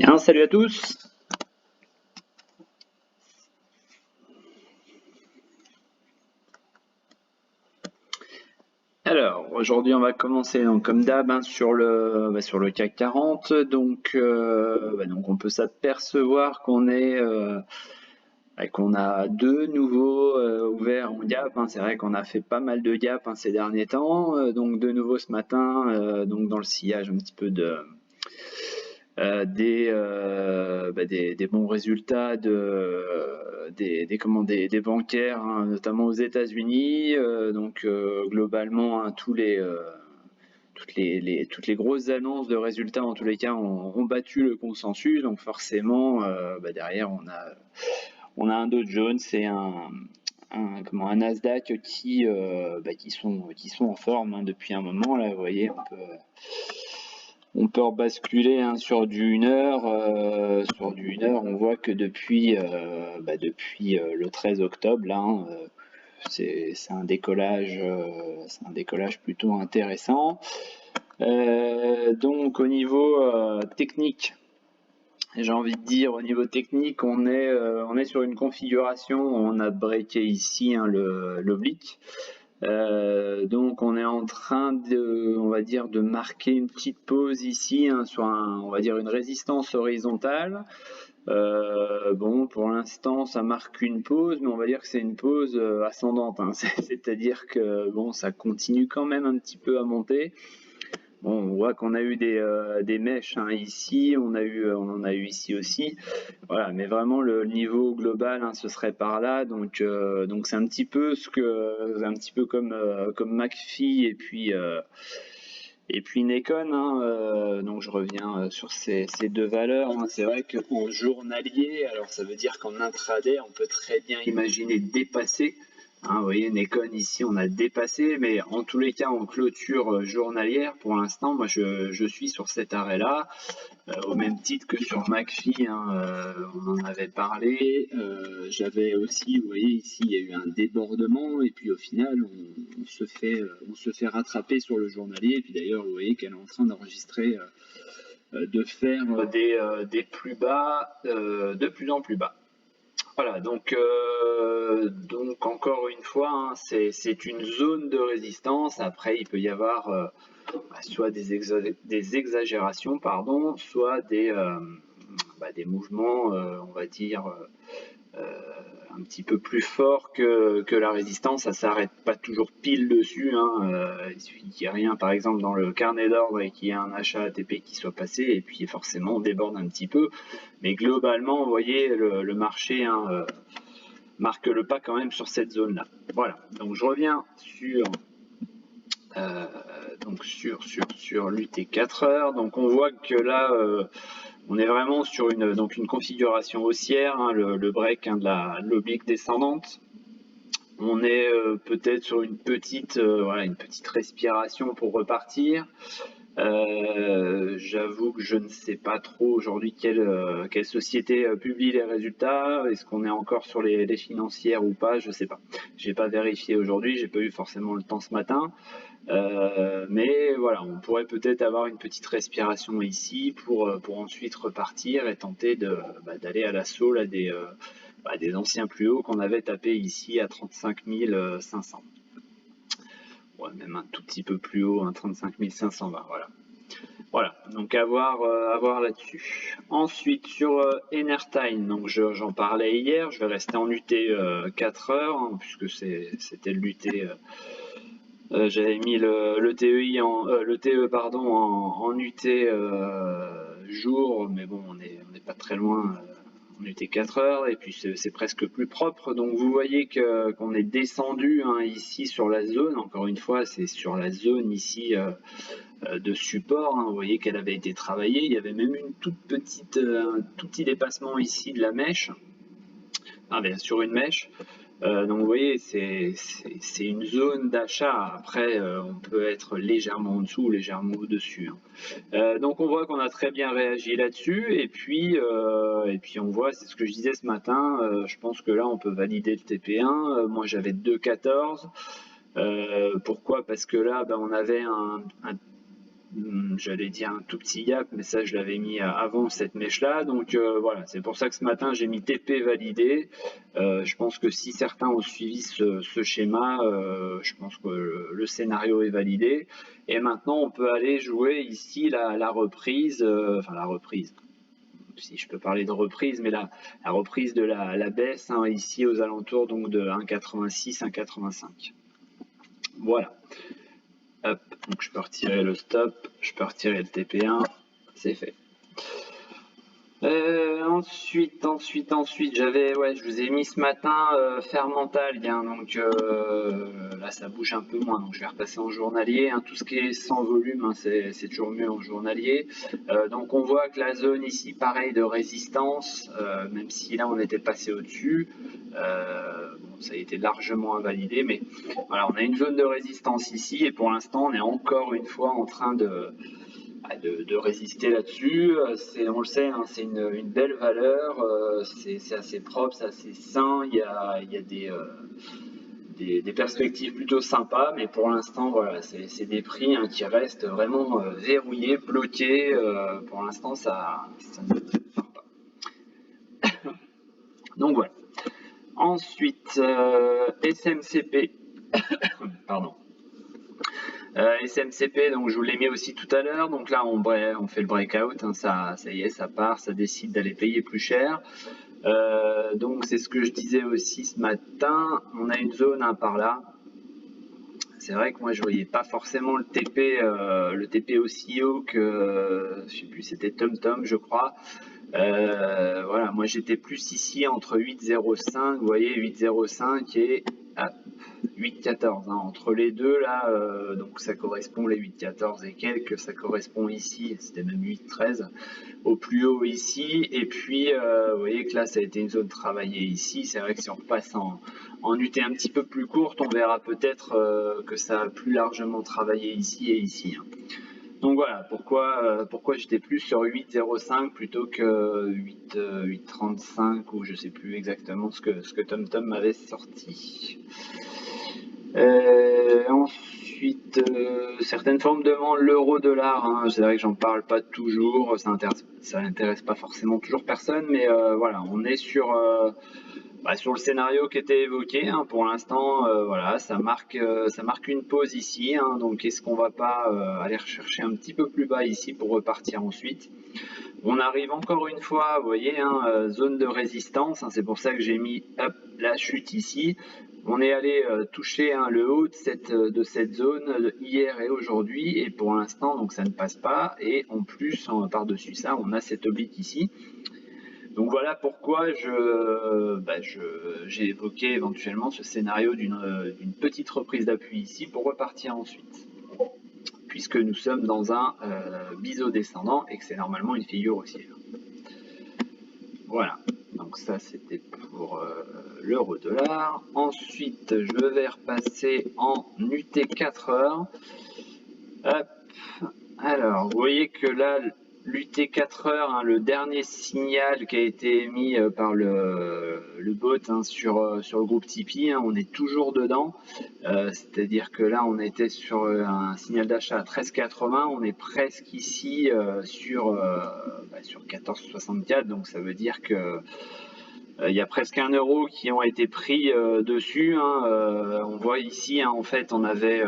Bien, salut à tous. Alors, aujourd'hui, on va commencer donc, comme d'hab hein, sur le CAC 40. Donc, on peut s'apercevoir qu'on a deux nouveaux ouverts en gap. Hein. C'est vrai qu'on a fait pas mal de gap hein, ces derniers temps. Donc, de nouveau ce matin, donc dans le sillage un petit peu des bons résultats des bancaires, hein, notamment aux États-Unis. Globalement, hein, toutes les grosses annonces de résultats, en tous les cas, ont battu le consensus. Donc forcément, derrière, on a un Dow Jones et un Nasdaq qui sont en forme hein, depuis un moment. Là, vous voyez, on peut rebasculer hein, sur du 1 heure. Sur du 1 heure, on voit que depuis le 13 octobre, là, hein, c'est un décollage plutôt intéressant. Donc au niveau technique, j'ai envie de dire au niveau technique, on est sur une configuration où on a breaké ici hein, l'oblique. Donc on est en train on va dire, de marquer une petite pause ici hein, sur on va dire une résistance horizontale. Bon, pour l'instant, ça marque une pause, mais on va dire que c'est une pause ascendante. Hein. C'est-à-dire que bon, ça continue quand même un petit peu à monter. Bon, on voit qu'on a eu des mèches hein, ici, on en a eu ici aussi. Voilà, mais vraiment le niveau global, hein, ce serait par là. Donc c'est un petit peu comme McPhee et puis Nikon. Hein, donc je reviens sur ces deux valeurs. Hein. C'est vrai qu'en journalier, alors ça veut dire qu'en intraday, on peut très bien imaginer dépasser. Hein, vous voyez, Nikon ici, on a dépassé, mais en tous les cas, en clôture journalière, pour l'instant, moi, je suis sur cet arrêt-là, au même titre que sur McPhee, hein, on en avait parlé. J'avais aussi, vous voyez, ici, il y a eu un débordement, et puis au final, on se fait rattraper sur le journalier, et puis d'ailleurs, vous voyez qu'elle est en train d'enregistrer, de faire des plus bas, de plus en plus bas. Voilà, donc encore une fois, hein, c'est une zone de résistance. Après, il peut y avoir soit des exagérations, pardon, soit des mouvements, on va dire, un petit peu plus forts que la résistance. Ça s'arrête pas toujours pile dessus. Hein. Il suffit qu'il n'y ait rien, par exemple, dans le carnet d'ordre et qu'il y ait un achat ATP qui soit passé, et puis forcément, on déborde un petit peu. Mais globalement, vous voyez, le marché hein, marque le pas quand même sur cette zone-là. Voilà, donc je reviens sur l'UT 4 heures. Donc on voit que là, on est vraiment sur une configuration haussière, hein, le break hein, de l'oblique descendante. On est peut-être sur une petite respiration pour repartir. J'avoue que je ne sais pas trop aujourd'hui quelle société publie les résultats. Est-ce qu'on est encore sur les financières ou pas? Je sais pas. J'ai pas vérifié aujourd'hui, j'ai pas eu forcément le temps ce matin. Mais voilà, on pourrait peut-être avoir une petite respiration ici pour ensuite repartir et tenter d'aller à l'assaut là, des anciens plus hauts qu'on avait tapé ici à 35 500. Ouais, même un tout petit peu plus haut, un 35 520, voilà. Voilà, donc à voir là-dessus. Ensuite, sur Enertime, donc j'en parlais hier, je vais rester en UT 4 heures, hein, puisque c'était l'UT. J'avais mis le TEI le TE pardon en UT jour, mais bon, on n'est pas très loin en UT 4 heures, et puis c'est presque plus propre. Donc vous voyez qu'on est descendu hein, ici sur la zone. Encore une fois, c'est sur la zone ici de support. Hein. Vous voyez qu'elle avait été travaillée. Il y avait même une toute petite, un tout petit dépassement ici de la mèche. Ah, bien sur une mèche. Donc vous voyez, c'est une zone d'achat. Après, on peut être légèrement en dessous ou légèrement au-dessus. Hein. Donc on voit qu'on a très bien réagi là-dessus. Et puis on voit, c'est ce que je disais ce matin, je pense que là on peut valider le TP1. Moi j'avais 2,14. Pourquoi? Parce que là, on avait un j'allais dire un tout petit gap, mais ça je l'avais mis avant cette mèche là, donc voilà, c'est pour ça que ce matin j'ai mis TP validé. Je pense que si certains ont suivi ce schéma, je pense que le scénario est validé, et maintenant on peut aller jouer ici la reprise, enfin la reprise, si je peux parler de reprise, mais la reprise de la baisse, hein, ici aux alentours donc de 1,86, 1,85. Voilà. Hop, donc je peux retirer le stop, je peux retirer le TP1, c'est fait. Ensuite, je vous ai mis ce matin Fermental, hein, donc là ça bouge un peu moins, donc je vais repasser en journalier, hein, tout ce qui est sans volume, hein, c'est toujours mieux en journalier. Donc on voit que la zone ici, pareil, de résistance, même si là on était passé au-dessus, bon, ça a été largement invalidé, mais voilà, on a une zone de résistance ici, et pour l'instant on est encore une fois en train de résister là-dessus. On le sait, hein, c'est une belle valeur, c'est assez propre, c'est assez sain, il y a des perspectives plutôt sympas, mais pour l'instant, voilà, c'est des prix, hein, qui restent vraiment verrouillés, bloqués. Pour l'instant, ça ne part pas. Donc voilà. Ensuite, SMCP. Pardon. SMCP, donc je vous l'ai mis aussi tout à l'heure. Donc là, on fait le breakout, hein, ça y est, ça part, ça décide d'aller payer plus cher. Donc c'est ce que je disais aussi ce matin. On a une zone, hein, par là. C'est vrai que moi je voyais pas forcément le TP aussi haut que, je sais plus, c'était TomTom, je crois. Voilà, moi j'étais plus ici entre 8,05, vous voyez, 8,05 et 8,14, hein, entre les deux là, donc ça correspond, les 8,14 et quelques, ça correspond ici, c'était même 8,13 au plus haut ici, et puis vous voyez que là ça a été une zone travaillée ici. C'est vrai que si on repasse en UT un petit peu plus courte, on verra peut-être que ça a plus largement travaillé ici et ici, hein. Donc voilà, pourquoi j'étais plus sur 8,05 plutôt que 8,35, ou je sais plus exactement ce que TomTom m'avait sorti. Ensuite, certaines formes demandent l'euro-dollar, hein. C'est vrai que j'en parle pas toujours, ça intéresse pas forcément toujours personne, mais voilà, on est sur le scénario qui était évoqué, hein. Pour l'instant, voilà, ça marque une pause ici, hein. Donc est-ce qu'on va pas aller rechercher un petit peu plus bas ici pour repartir ensuite? On arrive encore une fois, vous voyez, hein, zone de résistance, hein. C'est pour ça que j'ai mis la chute ici. On est allé toucher, hein, le haut de cette zone hier et aujourd'hui, et pour l'instant, donc ça ne passe pas. Et en plus, par-dessus ça, on a cette oblique ici. Donc voilà pourquoi j'ai évoqué éventuellement ce scénario d'une petite reprise d'appui ici pour repartir ensuite, puisque nous sommes dans un biseau descendant et que c'est normalement une figure haussière. Voilà, donc ça c'était pour l'euro-dollar. Ensuite, je vais repasser en UT 4 heures. Hop. Alors, vous voyez que là, l'UT 4 heures, hein, le dernier signal qui a été émis par le bot, hein, sur le groupe Tipeee, hein, on est toujours dedans. C'est-à-dire que là, on était sur un signal d'achat à 13,80, on est presque ici sur 14,64, donc ça veut dire que il y a presque 1 euro qui ont été pris dessus, hein. On voit ici, hein, en fait, on avait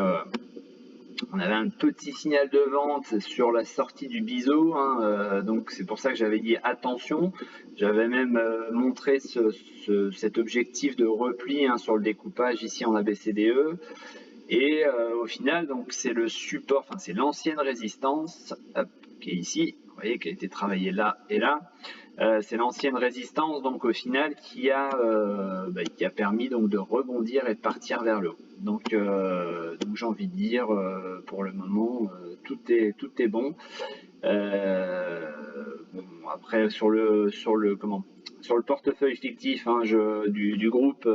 un petit signal de vente sur la sortie du biseau, hein, donc c'est pour ça que j'avais dit attention. J'avais même montré cet objectif de repli, hein, sur le découpage ici en ABCDE. Et au final, donc c'est le support, enfin c'est l'ancienne résistance, qui est ici, vous voyez, qui a été travaillée là et là. C'est l'ancienne résistance, donc au final, qui a permis donc de rebondir et de partir vers le haut. Donc j'ai envie de dire, pour le moment, tout est bon. Après sur le portefeuille fictif, hein, du groupe,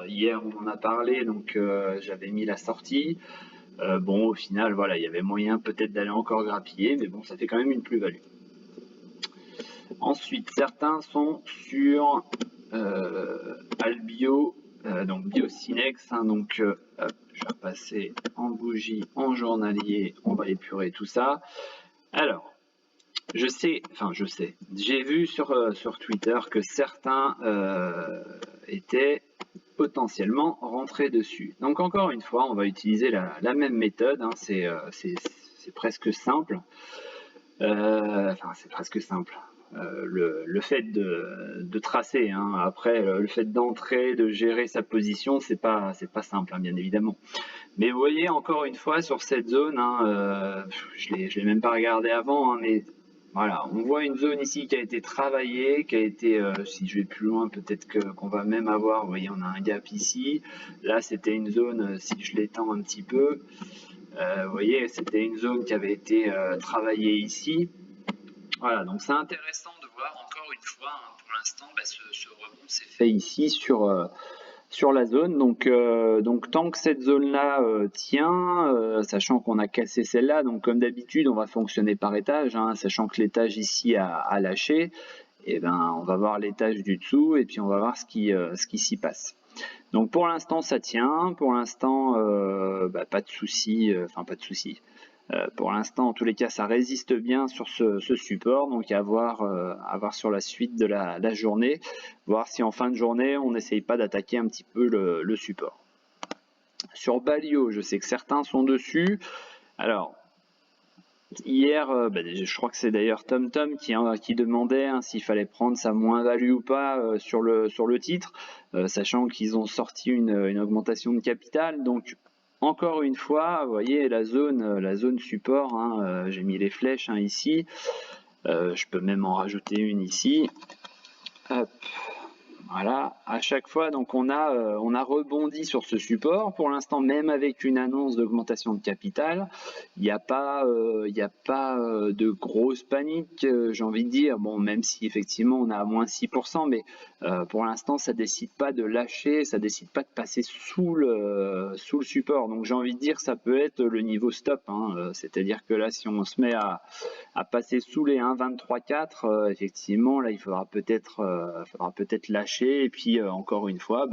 hier on en a parlé, donc j'avais mis la sortie. Bon, au final, voilà, il y avait moyen peut-être d'aller encore grappiller, mais bon, ça fait quand même une plus-value. Ensuite, certains sont sur Albio, donc Biocinex, hein, donc je vais passer en bougie, en journalier, on va épurer tout ça. Alors, je sais, j'ai vu sur Twitter que certains étaient potentiellement rentrés dessus. Donc encore une fois, on va utiliser la même méthode, hein, c'est presque simple. C'est presque simple. Le fait de tracer, hein. Après le fait d'entrer, de gérer sa position, c'est pas simple, hein, bien évidemment. Mais vous voyez encore une fois sur cette zone, hein, je l'ai même pas regardé avant, hein, mais voilà, on voit une zone ici qui a été travaillée, qui a été, si je vais plus loin, peut-être qu'on va même avoir, vous voyez, on a un gap ici. Là, c'était une zone, si je l'étends un petit peu, vous voyez, c'était une zone qui avait été travaillée ici. Voilà, donc c'est intéressant de voir encore une fois, hein, pour l'instant, ce rebond s'est fait ici sur la zone. Donc tant que cette zone-là tient, sachant qu'on a cassé celle-là, donc comme d'habitude, on va fonctionner par étage, hein, sachant que l'étage ici a lâché, et ben on va voir l'étage du dessous et puis on va voir ce qui s'y passe. Donc pour l'instant ça tient, pour l'instant pas de souci, pas de souci. Pour l'instant, en tous les cas, ça résiste bien sur ce support, donc à voir sur la suite de la journée, voir si en fin de journée, on n'essaye pas d'attaquer un petit peu le support. Sur Balio, je sais que certains sont dessus. Alors, hier, je crois que c'est d'ailleurs TomTom qui demandait hein, s'il fallait prendre sa moins-value ou pas sur le titre, sachant qu'ils ont sorti une augmentation de capital, donc encore une fois, vous voyez la zone support, hein, j'ai mis les flèches hein, ici, je peux même en rajouter une ici. Hop. Voilà, à chaque fois, donc on a rebondi sur ce support. Pour l'instant, même avec une annonce d'augmentation de capital, il n'y a pas, de grosse panique, j'ai envie de dire. Bon, même si effectivement on a à moins 6%, mais pour l'instant, ça décide pas de lâcher, ça décide pas de passer sous le support. Donc j'ai envie de dire, ça peut être le niveau stop. Hein. C'est-à-dire que là, si on se met à passer sous les 1,23,4, effectivement, là, il faudra peut-être lâcher. Et puis, encore une fois,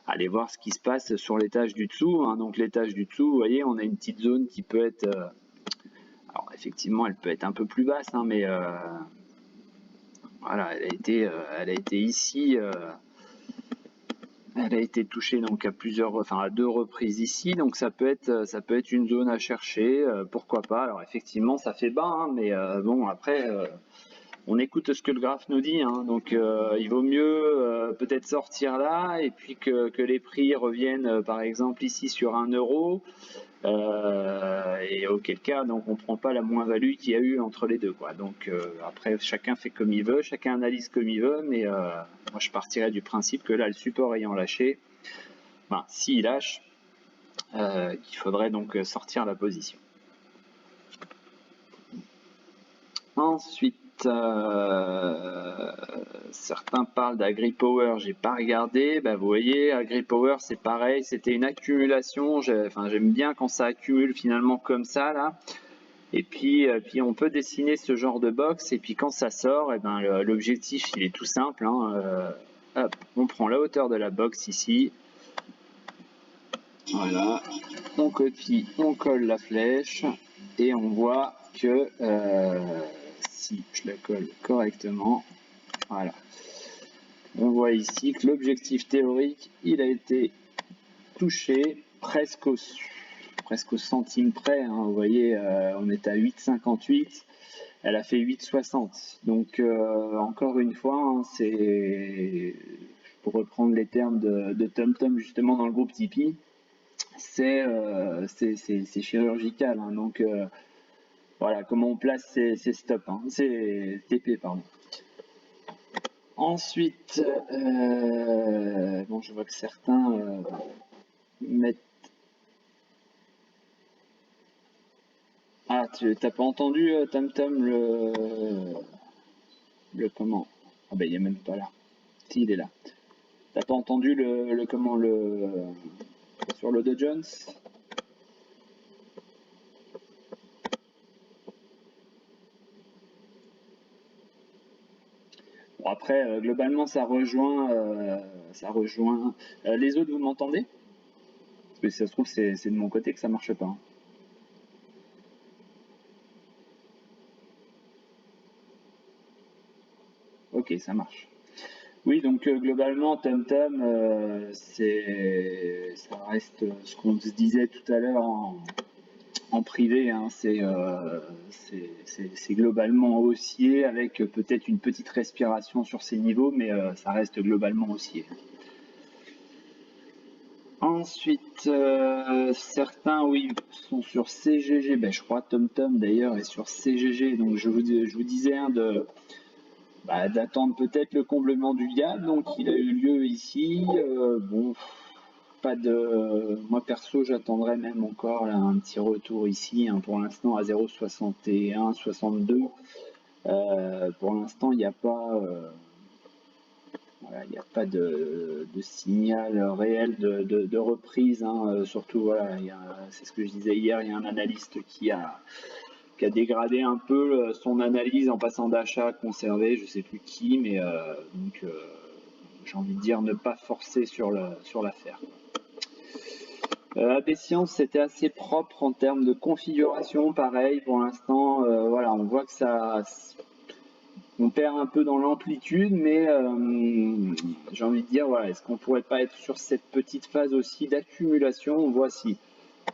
aller voir ce qui se passe sur l'étage du dessous. Hein. Donc, l'étage du dessous, vous voyez, on a une petite zone qui peut être... alors, effectivement, elle peut être un peu plus basse, hein, mais voilà, elle a été ici... elle a été touchée donc à deux reprises ici, donc ça peut être une zone à chercher, pourquoi pas. Alors effectivement, ça fait bas, hein, mais bon après, on écoute ce que le graphe nous dit, hein, donc il vaut mieux peut-être sortir là et puis que les prix reviennent par exemple ici sur 1 euro. Et auquel cas, donc on prend pas la moins-value qu'il y a eu entre les deux, quoi. Donc après, chacun fait comme il veut, chacun analyse comme il veut, mais moi je partirais du principe que là, le support ayant lâché, s'il lâche, qu'il faudrait donc sortir la position. Ensuite, certains parlent d'AgriPower, j'ai pas regardé. Vous voyez, AgriPower c'est pareil, c'était une accumulation. J'aime bien quand ça accumule finalement comme ça là. Et puis on peut dessiner ce genre de box. Et puis quand ça sort, l'objectif il est tout simple. Hein, hop, on prend la hauteur de la box ici. Voilà, on copie, on colle la flèche et on voit que si je la colle correctement, voilà, on voit ici que l'objectif théorique il a été touché presque au centime près, hein. Vous voyez, on est à 8,58, elle a fait 8,60, donc encore une fois, hein, c'est, pour reprendre les termes de TomTom justement dans le groupe Tipeee, c'est chirurgical, hein. Donc voilà comment on place ces stops, hein. C'est TP, pardon. Ensuite, bon, je vois que certains mettent... Ah, tu n'as pas entendu TomTom le comment? Ah il est même pas là. Si, il est là. T'as pas entendu le comment sur le Dow Jones? Bon, après, globalement, ça rejoint les autres, vous m'entendez? que si ça se trouve, c'est de mon côté que ça marche pas. Ok, ça marche. Oui, donc globalement, TomTom, ça reste ce qu'on se disait tout à l'heure en privé, hein, c'est globalement haussier avec peut-être une petite respiration sur ces niveaux, mais ça reste globalement haussier. Ensuite, certains, oui, sont sur CGG. Ben, je crois TomTom d'ailleurs est sur CGG. Donc je vous disais d'attendre peut-être le comblement du gap. Donc il a eu lieu ici. Bon, pas de. Moi perso, j'attendrai même encore là, un petit retour ici. Hein, pour l'instant à 0,61, 62. Pour l'instant, il n'y a pas. Voilà, il n'y a pas de signal réel de reprise. Hein. Surtout, voilà, c'est ce que je disais hier, il y a un analyste qui a dégradé un peu son analyse en passant d'achat à conservé, je sais plus qui, mais donc j'ai envie de dire ne pas forcer sur l'affaire. AB Science, c'était assez propre en termes de configuration, pareil pour l'instant. Voilà, on voit que on perd un peu dans l'amplitude, mais j'ai envie de dire, voilà, est-ce qu'on pourrait pas être sur cette petite phase aussi d'accumulation? On voit si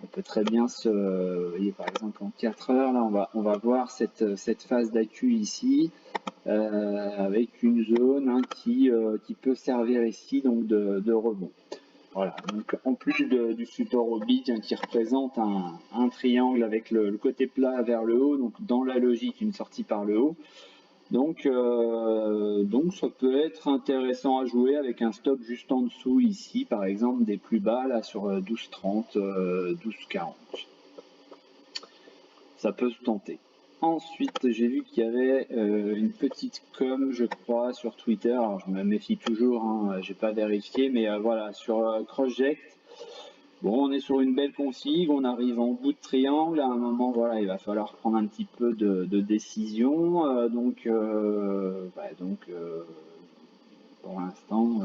on peut très bien vous voyez, par exemple en 4 heures, là, on va voir cette phase d'accu ici, avec une zone hein, qui peut servir ici donc de rebond. Voilà, donc en plus du support au bid hein, qui représente un triangle avec le côté plat vers le haut, donc dans la logique une sortie par le haut. Donc ça peut être intéressant à jouer avec un stop juste en dessous ici, par exemple des plus bas là sur 12,30, 12,40. Ça peut se tenter. Ensuite, j'ai vu qu'il y avait une petite com, je crois, sur Twitter. Alors, je me méfie toujours, hein, j'ai pas vérifié, mais voilà, sur Crossject. Bon, on est sur une belle config, on arrive en bout de triangle. À un moment, voilà, il va falloir prendre un petit peu de décision. Donc, pour l'instant,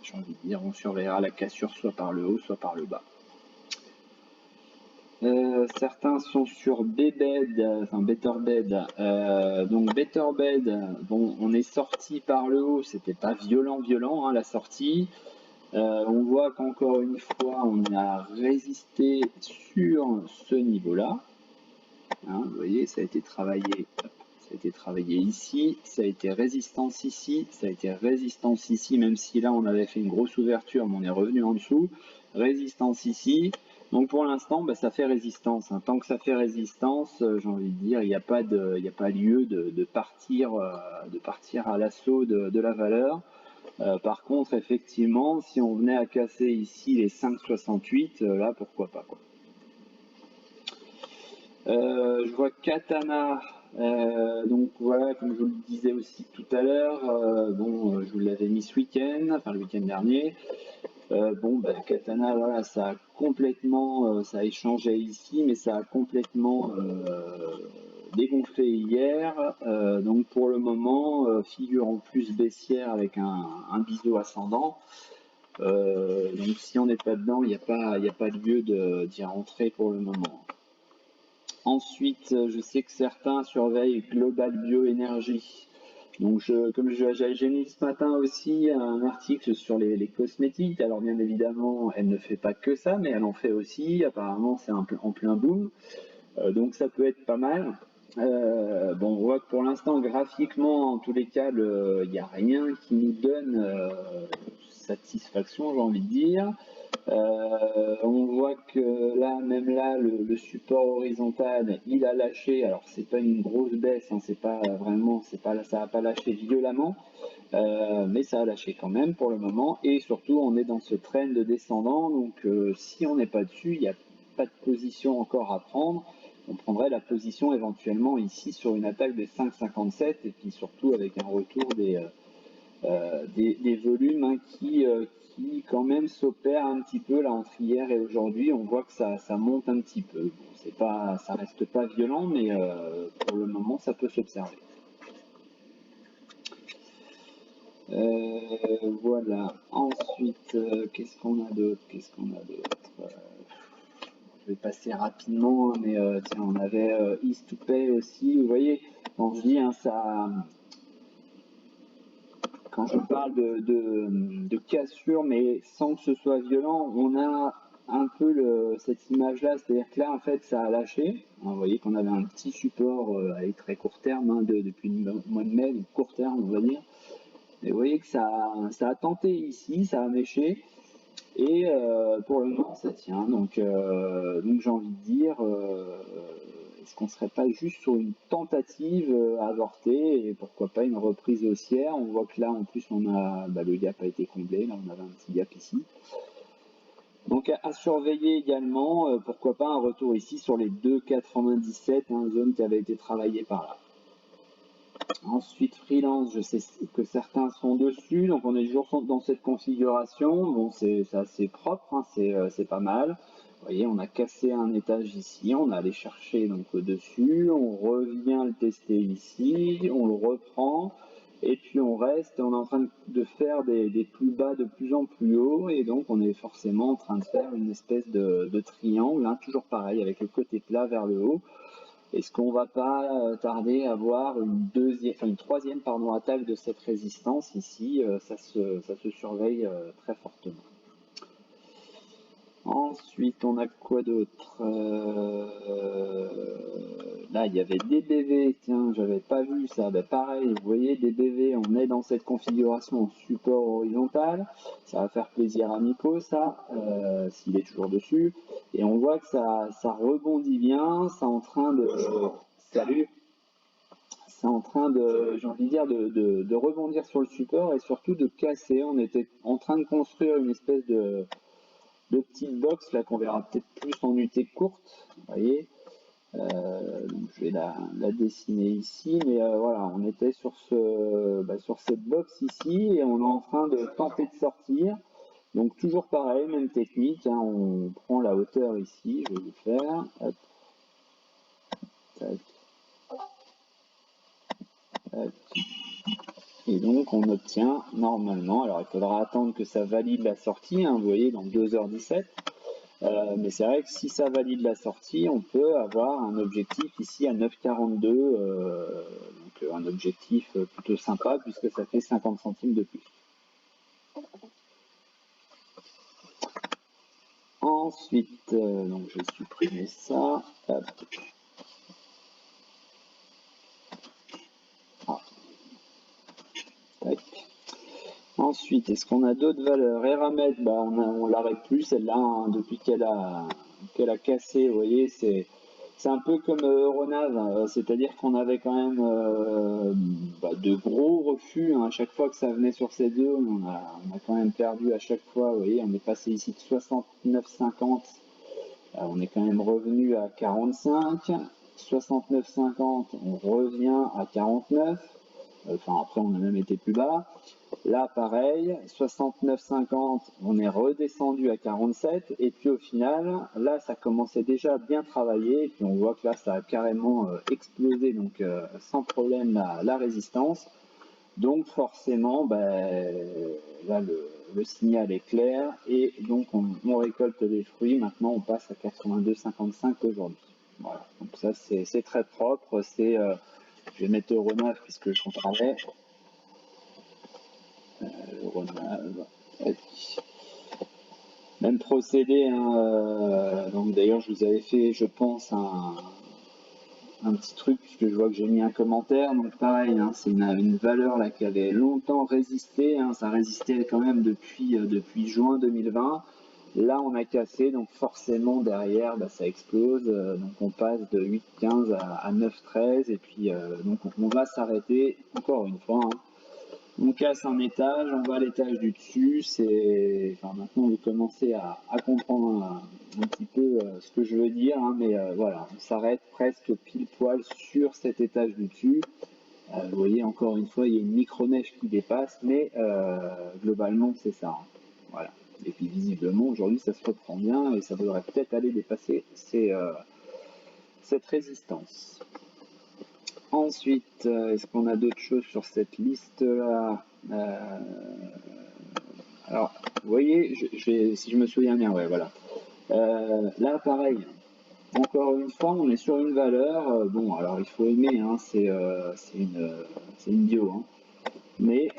j'ai envie de dire, on surveillera la cassure soit par le haut, soit par le bas. Certains sont sur Bbed, enfin Betterbed. Donc Betterbed, bon, on est sorti par le haut, c'était pas violent hein, la sortie. On voit qu'encore une fois, on a résisté sur ce niveau-là. Hein, vous voyez, ça a été travaillé ici, ça a été résistance ici, ça a été résistance ici, même si là on avait fait une grosse ouverture, mais on est revenu en dessous. Résistance ici. Donc pour l'instant, ça fait résistance. Hein. Tant que ça fait résistance, j'ai envie de dire, il n'y a pas lieu de partir à l'assaut de la valeur. Par contre, effectivement, si on venait à casser ici les 5,68, là, pourquoi pas. Quoi. Je vois Katana, donc voilà, comme je vous le disais aussi tout à l'heure, je vous l'avais mis ce week-end, enfin le week-end dernier. Katana, voilà, ça a complètement, ça a échangé ici, mais ça a complètement dégonflé hier. Donc pour le moment, figure en plus baissière avec un biseau ascendant. Donc si on n'est pas dedans, il n'y a pas lieu d'y rentrer pour le moment. Ensuite, je sais que certains surveillent Global Bioénergie. Donc, j'ai mis ce matin aussi un article sur les cosmétiques. Alors, bien évidemment, elle ne fait pas que ça, mais elle en fait aussi. Apparemment, c'est en plein boom. Donc, ça peut être pas mal. On voit que pour l'instant, graphiquement, en tous les cas, il n'y a rien qui nous donne satisfaction, j'ai envie de dire. On voit que là, même là, le support horizontal, il a lâché. Alors, c'est pas une grosse baisse, hein, c'est pas vraiment, ça n'a pas lâché violemment, mais ça a lâché quand même pour le moment. Et surtout, on est dans ce trend descendant. Donc, si on n'est pas dessus, il n'y a pas de position encore à prendre. On prendrait la position éventuellement ici sur une attaque des 5,57 et puis surtout avec un retour des volumes hein, qui quand même s'opèrent un petit peu là entre hier et aujourd'hui. On voit que ça monte un petit peu. Bon, ça reste pas violent, mais pour le moment ça peut s'observer. Voilà. Ensuite, qu'est-ce qu'on a d'autre vais passer rapidement, mais tiens, on avait East to Pay aussi. Vous voyez, quand je dis quand je parle de cassure, mais sans que ce soit violent, on a un peu cette image-là, c'est-à-dire que là, en fait, ça a lâché. Vous voyez qu'on avait un petit support à très court terme depuis le mois de mai, donc court terme, on va dire. Et vous voyez que ça a tenté ici, ça a méché. Et pour le moment, ça tient. Donc j'ai envie de dire, est-ce qu'on ne serait pas juste sur une tentative avortée et pourquoi pas une reprise haussière? On voit que là, en plus, le gap a été comblé. Là, on avait un petit gap ici. Donc à surveiller également, pourquoi pas un retour ici sur les 2,97, zone qui avait été travaillée par là. Ensuite, freelance, je sais que certains sont dessus, donc on est toujours dans cette configuration. Bon, c'est assez propre, c'est pas mal. Vous voyez, on a cassé un étage ici, on a allé chercher donc au-dessus, on revient le tester ici, on le reprend, et puis on reste, on est en train de faire des plus bas de plus en plus haut, et donc on est forcément en train de faire une espèce de triangle, toujours pareil, avec le côté plat vers le haut. Est-ce qu'on va pas tarder à voir une troisième attaque de cette résistance ici? Ça se surveille très fortement. Ensuite, on a quoi d'autre? Là, il y avait DBV. Tiens, j'avais pas vu ça. Ben, pareil, vous voyez, DBV, on est dans cette configuration en support horizontal. Ça va faire plaisir à Nico, ça, s'il est toujours dessus. Et on voit que ça rebondit bien. C'est en train de... Salut! C'est en train de, j'ai envie de dire, de rebondir sur le support et surtout de casser. On était en train de construire une espèce de petite box là qu'on verra peut-être plus en unité courte, vous voyez. Donc je vais la dessiner ici, mais voilà, on était sur cette box ici et on est en train de tenter de sortir. Donc toujours pareil, même technique, on prend la hauteur ici, je vais le faire. Hop. Tac. Tac. Et donc on obtient normalement, alors il faudra attendre que ça valide la sortie, vous voyez, dans 2h17. Mais c'est vrai que si ça valide la sortie, on peut avoir un objectif ici à 9,42, donc un objectif plutôt sympa puisque ça fait 50 centimes de plus. Ensuite, donc je vais supprimer ça. Hop. Tac. Ensuite, est-ce qu'on a d'autres valeurs? Eramet, on l'arrête plus celle-là, depuis qu'elle a cassé, vous voyez, c'est un peu comme Euronav, c'est-à-dire qu'on avait quand même de gros refus, à chaque fois que ça venait sur ces deux, on a quand même perdu à chaque fois, vous voyez, on est passé ici de 69,50, on est quand même revenu à 45, 69,50, on revient à 49, enfin après on a même été plus bas. Là, pareil, 69,50, on est redescendu à 47, et puis au final, là, ça commençait déjà à bien travailler, et puis on voit que là, ça a carrément explosé, donc sans problème la résistance. Donc forcément, là, le signal est clair, et donc on récolte les fruits. Maintenant, on passe à 82,55 aujourd'hui. Voilà, donc ça, c'est très propre. Je vais mettre Euronav puisque je parlais. Même procédé, donc d'ailleurs je vous avais fait, je pense, un petit truc puisque je vois que j'ai mis un commentaire. Donc pareil, c'est une valeur là qui avait longtemps résisté, ça résistait quand même depuis juin 2020. Là on a cassé, donc forcément derrière ça explose, donc on passe de 8,15 à 9,13 et puis donc on va s'arrêter encore une fois. On casse un étage, on va à l'étage du dessus. Maintenant vous commencez à comprendre un petit peu ce que je veux dire, mais voilà, on s'arrête presque pile poil sur cet étage du dessus. Vous voyez, encore une fois, il y a une micro-neige qui dépasse, mais globalement c'est ça. Voilà. Et puis visiblement aujourd'hui ça se reprend bien et ça devrait peut-être aller dépasser cette résistance. Ensuite, est-ce qu'on a d'autres choses sur cette liste-là? Alors, vous voyez, si je me souviens bien, ouais, voilà. Là, pareil, encore une fois, on est sur une valeur, bon, alors il faut aimer, hein, c'est une bio, hein. Mais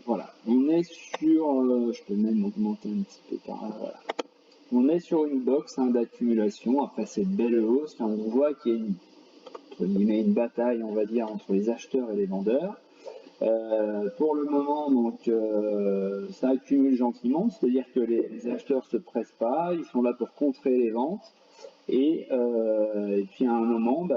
voilà, on est sur, je peux même augmenter un petit peu par là, voilà. On est sur une box, hein, d'accumulation après cette belle hausse. On voit qu'il y a une bataille, on va dire, entre les acheteurs et les vendeurs. Pour le moment, donc, ça accumule gentiment, c'est-à-dire que les acheteurs se pressent pas, ils sont là pour contrer les ventes. Et puis à un moment,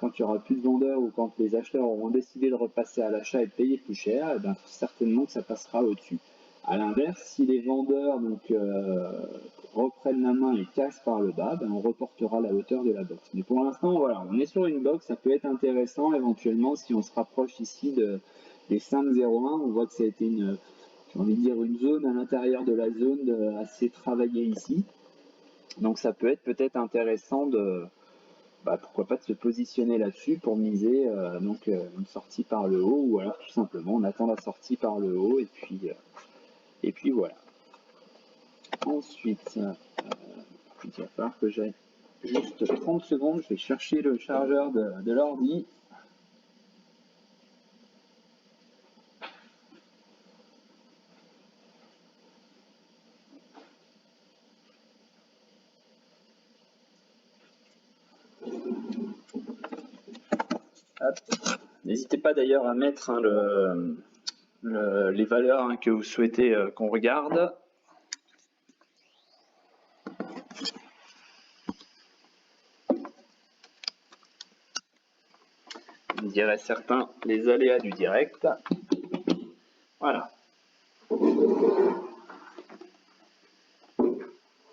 quand il y aura plus de vendeurs ou quand les acheteurs auront décidé de repasser à l'achat et de payer plus cher, certainement que ça passera au-dessus. À l'inverse, si les vendeurs reprennent la main et cassent par le bas, on reportera la hauteur de la box. Mais pour l'instant, voilà, on est sur une box, ça peut être intéressant éventuellement si on se rapproche ici des 5,01. On voit que ça a été j'ai envie de dire une zone à l'intérieur de la zone assez travaillée ici. Donc ça peut être intéressant pourquoi pas de se positionner là-dessus pour miser une sortie par le haut, ou alors tout simplement on attend la sortie par le haut et puis voilà. Ensuite, il va falloir que j'aille juste 30 secondes, je vais chercher le chargeur de l'ordi. N'hésitez pas d'ailleurs à mettre, hein, les valeurs, hein, que vous souhaitez qu'on regarde. On dirait certains les aléas du direct. Voilà.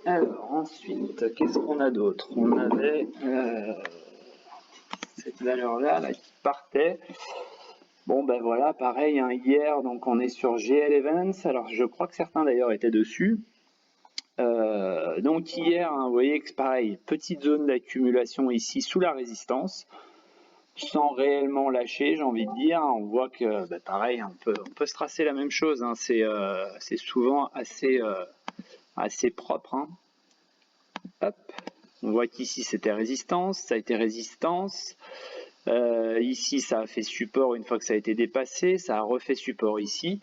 Alors ensuite, qu'est-ce qu'on a d'autre? On avait cette valeur-là là, qui partait. Bon voilà, pareil, hein, hier, donc on est sur GL Events. Alors je crois que certains d'ailleurs étaient dessus. Donc hier, hein, vous voyez que pareil, petite zone d'accumulation ici sous la résistance, sans réellement lâcher, j'ai envie de dire. On voit que pareil, on peut se tracer la même chose, hein. C'est souvent assez propre, hein. Hop. On voit qu'ici c'était résistance, ça a été résistance. Ici ça a fait support une fois que ça a été dépassé, ça a refait support ici.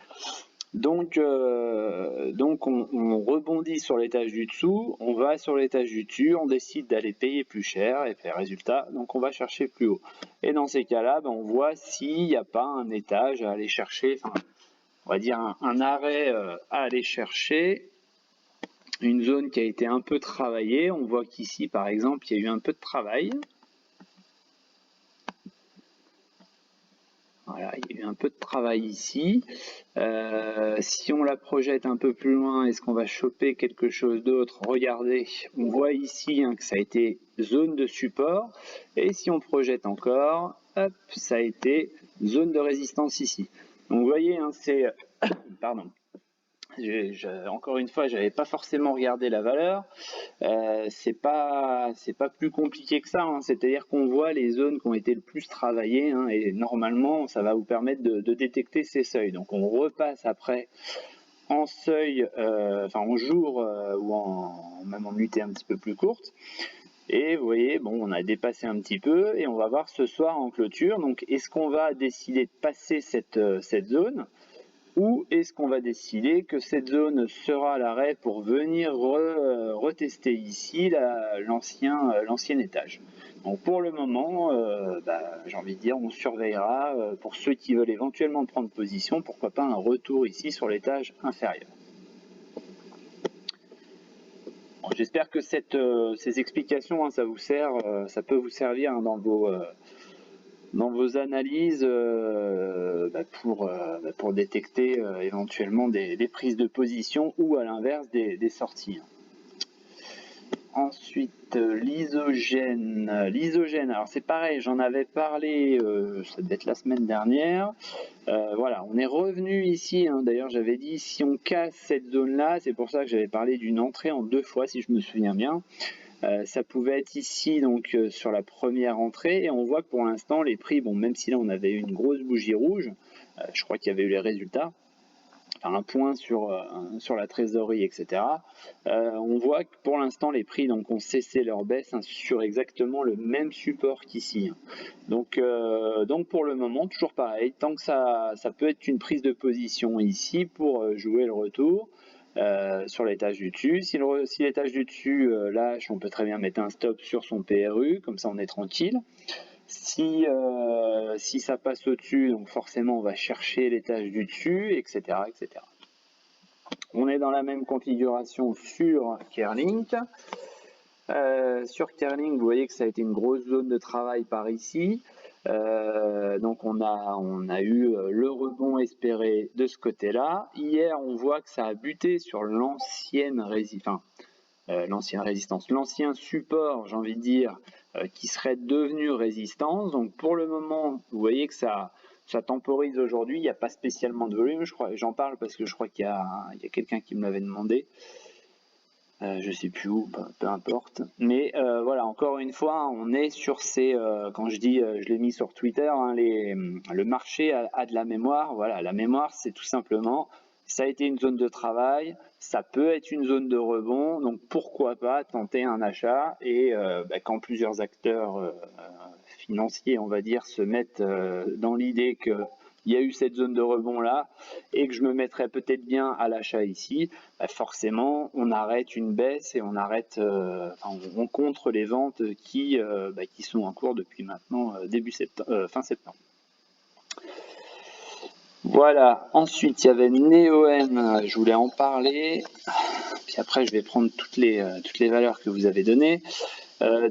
Donc on rebondit sur l'étage du dessous, on va sur l'étage du dessus, on décide d'aller payer plus cher et fait résultat, donc on va chercher plus haut. Et dans ces cas-là, on voit s'il n'y a pas un étage à aller chercher, enfin, on va dire un arrêt à aller chercher. Une zone qui a été un peu travaillée, on voit qu'ici par exemple il y a eu un peu de travail. Voilà, il y a eu un peu de travail ici. Si on la projette un peu plus loin, est-ce qu'on va choper quelque chose d'autre? Regardez, on voit ici, hein, que ça a été zone de support. Et si on projette encore, hop, ça a été zone de résistance ici. Donc vous voyez, hein, c'est... Pardon. Encore une fois, j'avais pas forcément regardé la valeur. C'est pas plus compliqué que ça, hein. C'est-à-dire qu'on voit les zones qui ont été le plus travaillées, hein, et normalement ça va vous permettre de détecter ces seuils. Donc on repasse après en seuil, en jour ou même en unité un petit peu plus courte. Et vous voyez, on a dépassé un petit peu et on va voir ce soir en clôture. Donc est-ce qu'on va décider de passer cette zone? Ou est-ce qu'on va décider que cette zone sera l'arrêt pour venir retester ici l'ancien étage? Donc pour le moment, j'ai envie de dire, on surveillera pour ceux qui veulent éventuellement prendre position, pourquoi pas un retour ici sur l'étage inférieur. Bon, j'espère que ces explications, hein, ça vous sert, ça peut vous servir, hein, dans vos analyses pour détecter éventuellement des prises de position ou à l'inverse des sorties. Ensuite, l'isogène. Alors c'est pareil, j'en avais parlé, ça devait être la semaine dernière. Voilà, on est revenu ici, hein. D'ailleurs j'avais dit si on casse cette zone-là, c'est pour ça que j'avais parlé d'une entrée en 2 fois si je me souviens bien. Ça pouvait être ici, donc sur la première entrée, et on voit que pour l'instant les prix, même si là on avait eu une grosse bougie rouge, je crois qu'il y avait eu les résultats, enfin un point sur la trésorerie, etc. On voit que pour l'instant les prix donc ont cessé leur baisse, hein, sur exactement le même support qu'ici, hein. Donc pour le moment toujours pareil, tant que ça peut être une prise de position ici pour jouer le retour. Sur l'étage du dessus. Si l'étage du dessus lâche, on peut très bien mettre un stop sur son PRU, comme ça on est tranquille. Si ça passe au-dessus, donc forcément on va chercher l'étage du dessus, etc., etc. On est dans la même configuration sur Kerlink. Sur Kerlink, vous voyez que ça a été une grosse zone de travail par ici. Donc on a eu le rebond espéré de ce côté-là. Hier, on voit que ça a buté sur l'ancienne résistance, l'ancien support, j'ai envie de dire, qui serait devenu résistance. Donc pour le moment, vous voyez que ça temporise aujourd'hui. Il n'y a pas spécialement de volume. J'en parle parce que je crois qu'il y a quelqu'un qui me l'avait demandé. Je sais plus où, peu importe. Mais voilà, encore une fois, on est sur ces, quand je dis, je l'ai mis sur Twitter, hein, le marché a de la mémoire. Voilà, la mémoire, c'est tout simplement, ça a été une zone de travail, ça peut être une zone de rebond, donc pourquoi pas tenter un achat. Et quand plusieurs acteurs financiers, on va dire, se mettent dans l'idée que il y a eu cette zone de rebond là et que je me mettrais peut-être bien à l'achat ici, forcément on arrête une baisse et on arrête, on contre les ventes qui sont en cours depuis maintenant fin septembre. Voilà, ensuite il y avait Neoen, je voulais en parler, puis après je vais prendre toutes les valeurs que vous avez données.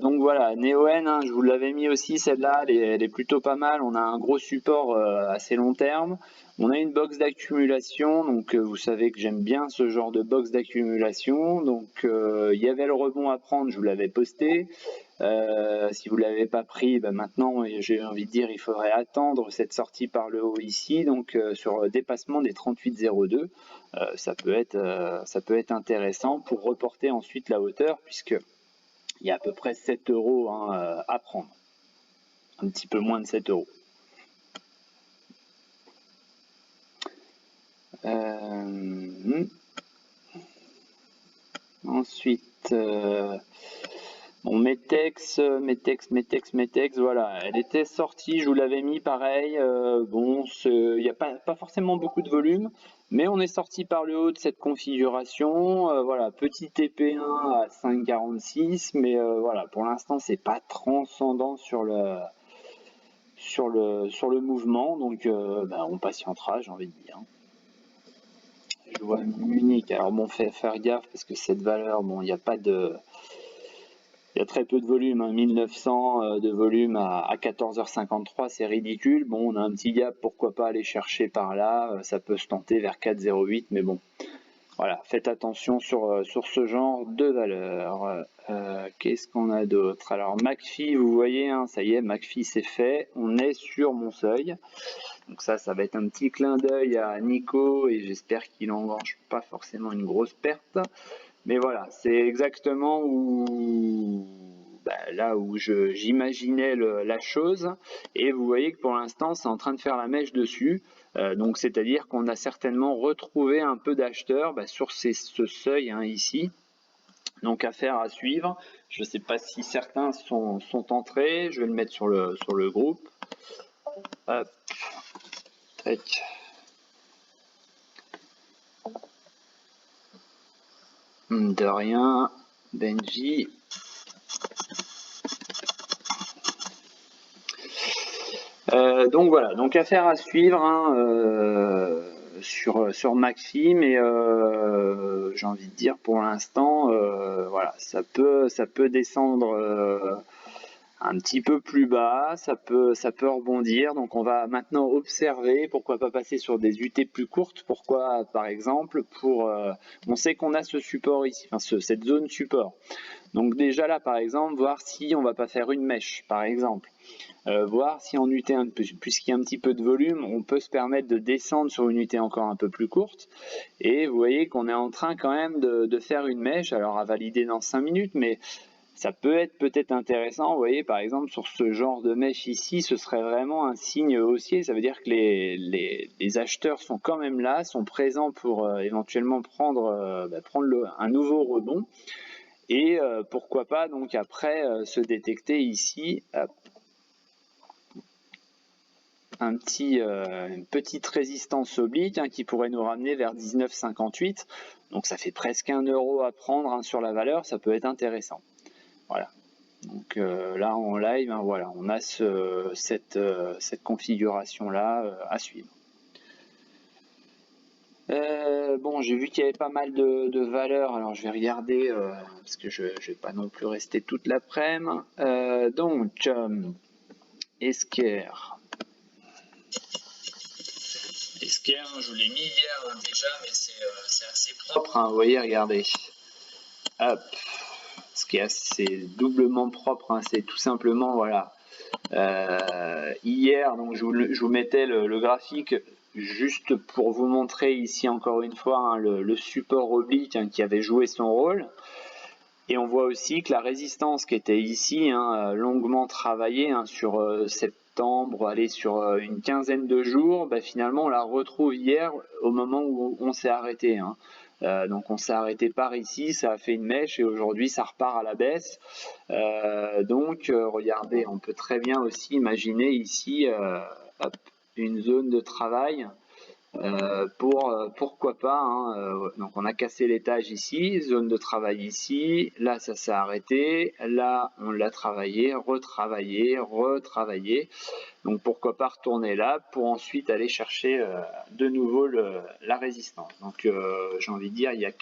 Donc voilà, Neoen, hein, je vous l'avais mis aussi, celle-là, elle est plutôt pas mal. On a un gros support assez long terme. On a une box d'accumulation, donc vous savez que j'aime bien ce genre de box d'accumulation. Donc il y avait le rebond à prendre, je vous l'avais posté. Si vous ne l'avez pas pris, maintenant j'ai envie de dire il faudrait attendre cette sortie par le haut ici, donc sur dépassement des 38,02. Ça peut être intéressant pour reporter ensuite la hauteur, puisque il y a à peu près 7 € à prendre. Un petit peu moins de 7 €. Ensuite, Metex, voilà, elle était sortie, je vous l'avais mis pareil. Il n'y a pas forcément beaucoup de volume, mais on est sorti par le haut de cette configuration. Voilà, petit TP1 à 5,46, mais voilà, pour l'instant c'est pas transcendant sur le mouvement, donc on patientera, j'ai envie de dire. Je vois Munich, alors bon, faire gaffe parce que cette valeur, bon, il y a très peu de volume, hein. 1900 de volume à 14h53, c'est ridicule. Bon, on a un petit gap, pourquoi pas aller chercher par là, ça peut se tenter vers 4,08, mais bon, voilà, faites attention sur ce genre de valeur. Qu'est-ce qu'on a d'autre? Alors McPhy, vous voyez, hein, ça y est, McPhy c'est fait, on est sur mon seuil. Donc ça va être un petit clin d'œil à Nico et j'espère qu'il n'engrange pas forcément une grosse perte. Mais voilà, c'est exactement là où j'imaginais la chose. Et vous voyez que pour l'instant, c'est en train de faire la mèche dessus. Donc c'est-à-dire qu'on a certainement retrouvé un peu d'acheteurs sur ce seuil, hein, ici. Donc affaire à suivre. Je ne sais pas si certains sont entrés. Je vais le mettre sur le groupe. Hop. Tac. De rien, Benji. Donc voilà, donc affaire à suivre, hein, sur McPhy, mais j'ai envie de dire pour l'instant, voilà, ça peut descendre un petit peu plus bas, ça peut rebondir. Donc on va maintenant observer, pourquoi pas passer sur des UT plus courtes, pourquoi par exemple on sait qu'on a ce support ici, cette zone support. Donc déjà là par exemple, voir si on va pas faire une mèche par exemple. Voir si en UT, puisqu'il y a un petit peu de volume, on peut se permettre de descendre sur une UT encore un peu plus courte. Et vous voyez qu'on est en train quand même de faire une mèche, alors à valider dans 5 minutes, mais ça peut être peut-être intéressant. Vous voyez, par exemple, sur ce genre de mèche ici, ce serait vraiment un signe haussier. Ça veut dire que les acheteurs sont quand même là, sont présents pour éventuellement prendre un nouveau rebond. Et pourquoi pas donc après se détecter ici une petite résistance oblique qui pourrait nous ramener vers 19,58. Donc ça fait presque 1 euro à prendre sur la valeur, ça peut être intéressant. Voilà. Donc là en live, voilà, on a cette configuration là à suivre. Bon, j'ai vu qu'il y avait pas mal de valeurs, alors je vais regarder parce que je vais pas non plus rester toute l'après-midi. Donc, Esker, je vous l'ai mis hier déjà, mais c'est assez propre. Vous voyez, regardez. Hop, ce qui est assez doublement propre, c'est tout simplement, voilà. Hier, donc je vous mettais le graphique juste pour vous montrer ici encore une fois le support oblique qui avait joué son rôle. Et on voit aussi que la résistance qui était ici, longuement travaillée sur septembre, allez, sur une quinzaine de jours, finalement on la retrouve hier au moment où on s'est arrêté. Donc on s'est arrêté par ici, ça a fait une mèche et aujourd'hui ça repart à la baisse. Donc regardez, on peut très bien aussi imaginer ici une zone de travail. Pourquoi pas, donc on a cassé l'étage ici, zone de travail ici, là ça s'est arrêté, là on l'a travaillé, retravaillé, donc pourquoi pas retourner là pour ensuite aller chercher de nouveau la résistance. Donc j'ai envie de dire, il y a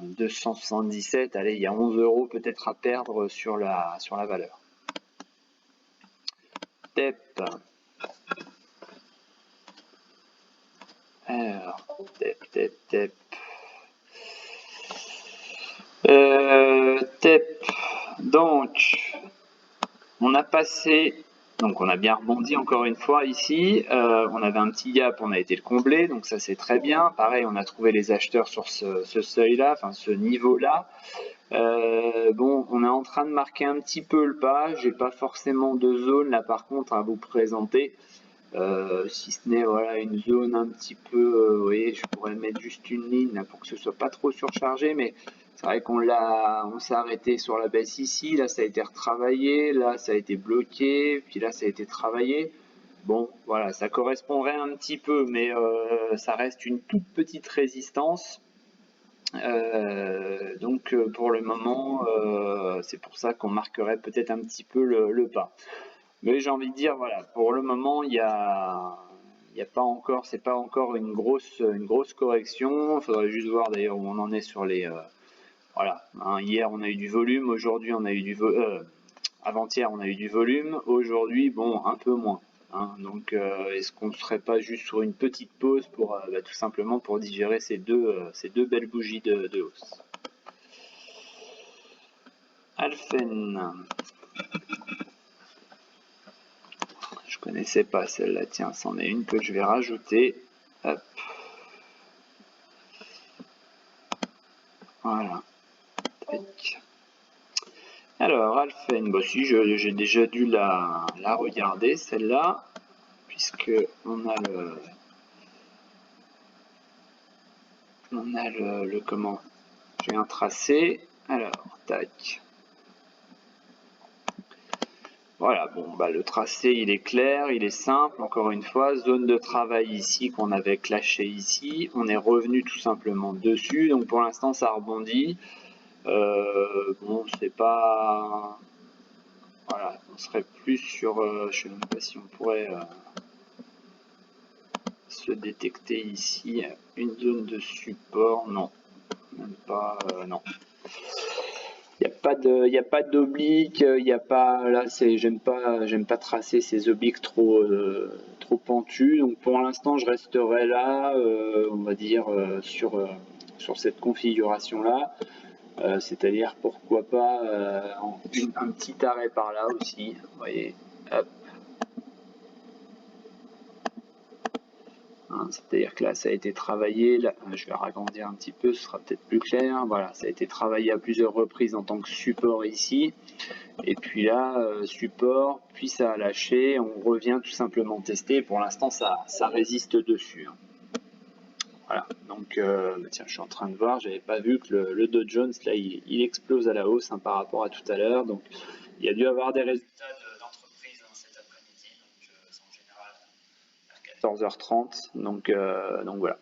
277, allez, il y a 11 euros peut-être à perdre sur la valeur. TEP. Alors, TEP. TEP. Donc, on a passé, donc on a bien rebondi encore une fois ici. On avait un petit gap, on a été le combler, donc ça c'est très bien. Pareil, on a trouvé les acheteurs sur ce seuil-là, enfin ce niveau-là. Bon, on est en train de marquer un petit peu le pas. J'ai pas forcément de zone là par contre à vous présenter. Si ce n'est voilà une zone un petit peu, vous voyez, je pourrais mettre juste une ligne là, pour que ce soit pas trop surchargé, mais c'est vrai on s'est arrêté sur la baisse ici, là ça a été retravaillé, là ça a été bloqué, puis là ça a été travaillé. Bon, voilà, ça correspondrait un petit peu, mais ça reste une toute petite résistance. Donc pour le moment, c'est pour ça qu'on marquerait peut-être un petit peu le pas. Mais j'ai envie de dire, voilà, pour le moment, il y a pas encore, c'est pas encore une grosse correction. Il faudrait juste voir d'ailleurs où on en est sur les, voilà. Hier on a eu du volume, aujourd'hui on a eu du avant-hier on a eu du volume, aujourd'hui bon un peu moins. Donc est-ce qu'on ne serait pas juste sur une petite pause pour tout simplement pour digérer ces deux belles bougies de hausse. Alphen. Je connaissais pas celle-là, tiens, c'en est une que je vais rajouter. Hop. Voilà. Tac. Alors, Alphen, bah si, j'ai déjà dû la regarder, celle-là, puisque on a le comment, j'ai un tracé. Alors, tac. Voilà, bon, le tracé il est clair, il est simple, encore une fois, zone de travail ici qu'on avait clashé ici, on est revenu tout simplement dessus, donc pour l'instant ça rebondit. Bon, c'est pas... Voilà, on serait plus sur... je sais même pas si on pourrait se détecter ici une zone de support, non, même pas, non. Il n'y a pas d'oblique, il n'y a pas, là j'aime pas tracer ces obliques trop pentus, donc pour l'instant je resterai là, on va dire sur cette configuration là, c'est-à-dire pourquoi pas un petit arrêt par là aussi, vous voyez, hop. Hein, c'est-à-dire que là, ça a été travaillé, là, je vais ragrandir un petit peu, ce sera peut-être plus clair. Voilà, ça a été travaillé à plusieurs reprises en tant que support ici. Et puis là, support, puis ça a lâché, on revient tout simplement tester. Pour l'instant, ça résiste dessus. Hein. Voilà, donc tiens, je suis en train de voir, j'avais pas vu que le Dow Jones, là, il explose à la hausse hein, par rapport à tout à l'heure. Donc, il y a dû avoir des résultats d'entreprise hein, cet après-midi. Donc, c'est en général à 14h30. Donc voilà.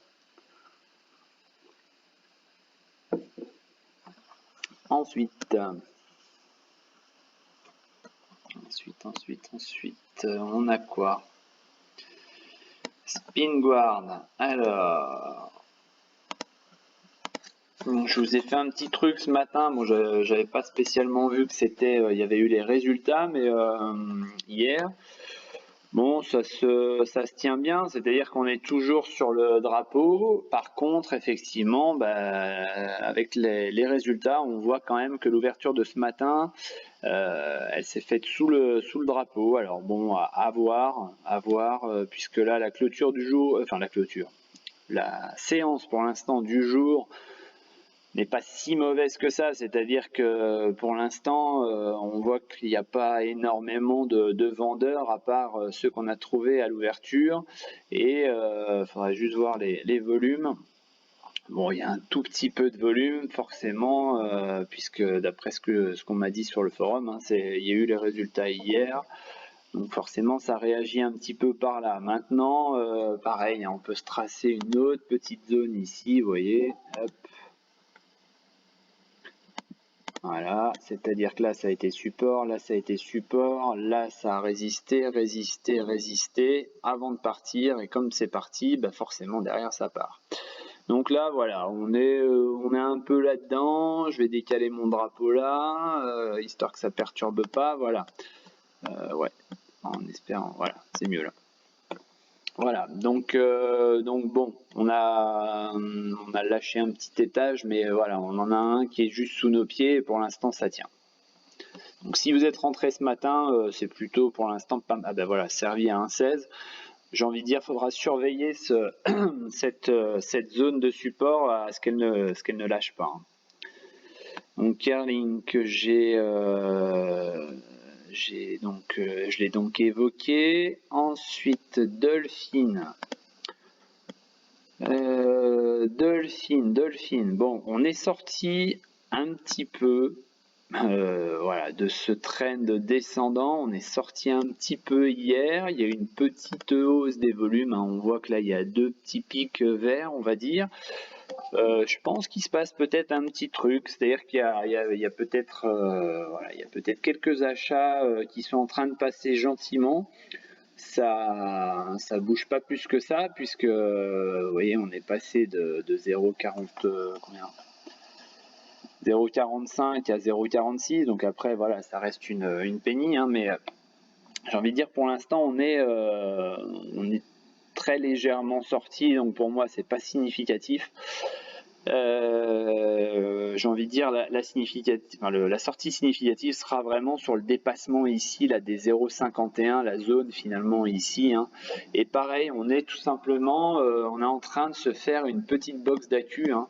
Ensuite, on a quoi? Spinguard. Alors, je vous ai fait un petit truc ce matin. Bon, j'avais pas spécialement vu que il y avait eu les résultats, mais hier. Bon, ça se tient bien, c'est-à-dire qu'on est toujours sur le drapeau. Par contre, effectivement, avec les résultats, on voit quand même que l'ouverture de ce matin, elle s'est faite sous le drapeau. Alors bon, à voir, puisque là, la clôture du jour, la séance pour l'instant du jour n'est pas si mauvaise que ça, c'est-à-dire que pour l'instant, on voit qu'il n'y a pas énormément de vendeurs à part ceux qu'on a trouvés à l'ouverture, et il faudrait juste voir les volumes. Bon, il y a un tout petit peu de volume, forcément, puisque d'après ce qu'on m'a dit sur le forum, hein, il y a eu les résultats hier, donc forcément ça réagit un petit peu par là. Maintenant, pareil, hein, on peut se tracer une autre petite zone ici, vous voyez, hop. Voilà, c'est-à-dire que là ça a été support, là ça a été support, là ça a résisté avant de partir, et comme c'est parti, forcément derrière ça part. Donc là voilà, on est un peu là-dedans, je vais décaler mon drapeau là, histoire que ça perturbe pas, voilà. Ouais, en espérant, voilà, c'est mieux là. Voilà, donc bon, on a lâché un petit étage, mais voilà, on en a un qui est juste sous nos pieds, et pour l'instant ça tient. Donc si vous êtes rentré ce matin, c'est plutôt pour l'instant pas voilà, servi à 1,16. J'ai envie de dire, faudra surveiller cette zone de support à ce qu'elle ne lâche pas. Hein. Donc Kerling que je l'ai donc évoqué. Ensuite Dolphin. Dolphin. Bon, on est sorti un petit peu voilà, de ce trend descendant. On est sorti un petit peu hier. Il y a eu une petite hausse des volumes. Hein. On voit que là, il y a deux petits pics verts, on va dire. Je pense qu'il se passe peut-être un petit truc, c'est-à-dire qu'il y a peut-être voilà, il y a peut-être quelques achats qui sont en train de passer gentiment. Ça bouge pas plus que ça, puisque vous voyez, on est passé de 0,40 combien 0,45 à 0,46, donc après voilà, ça reste une penny, hein, mais j'ai envie de dire pour l'instant on est très légèrement sorti, donc pour moi c'est pas significatif. J'ai envie de dire la sortie significative sera vraiment sur le dépassement ici là des 0,51, la zone finalement ici, hein. Et pareil, on est tout simplement on est en train de se faire une petite box d'accu, hein.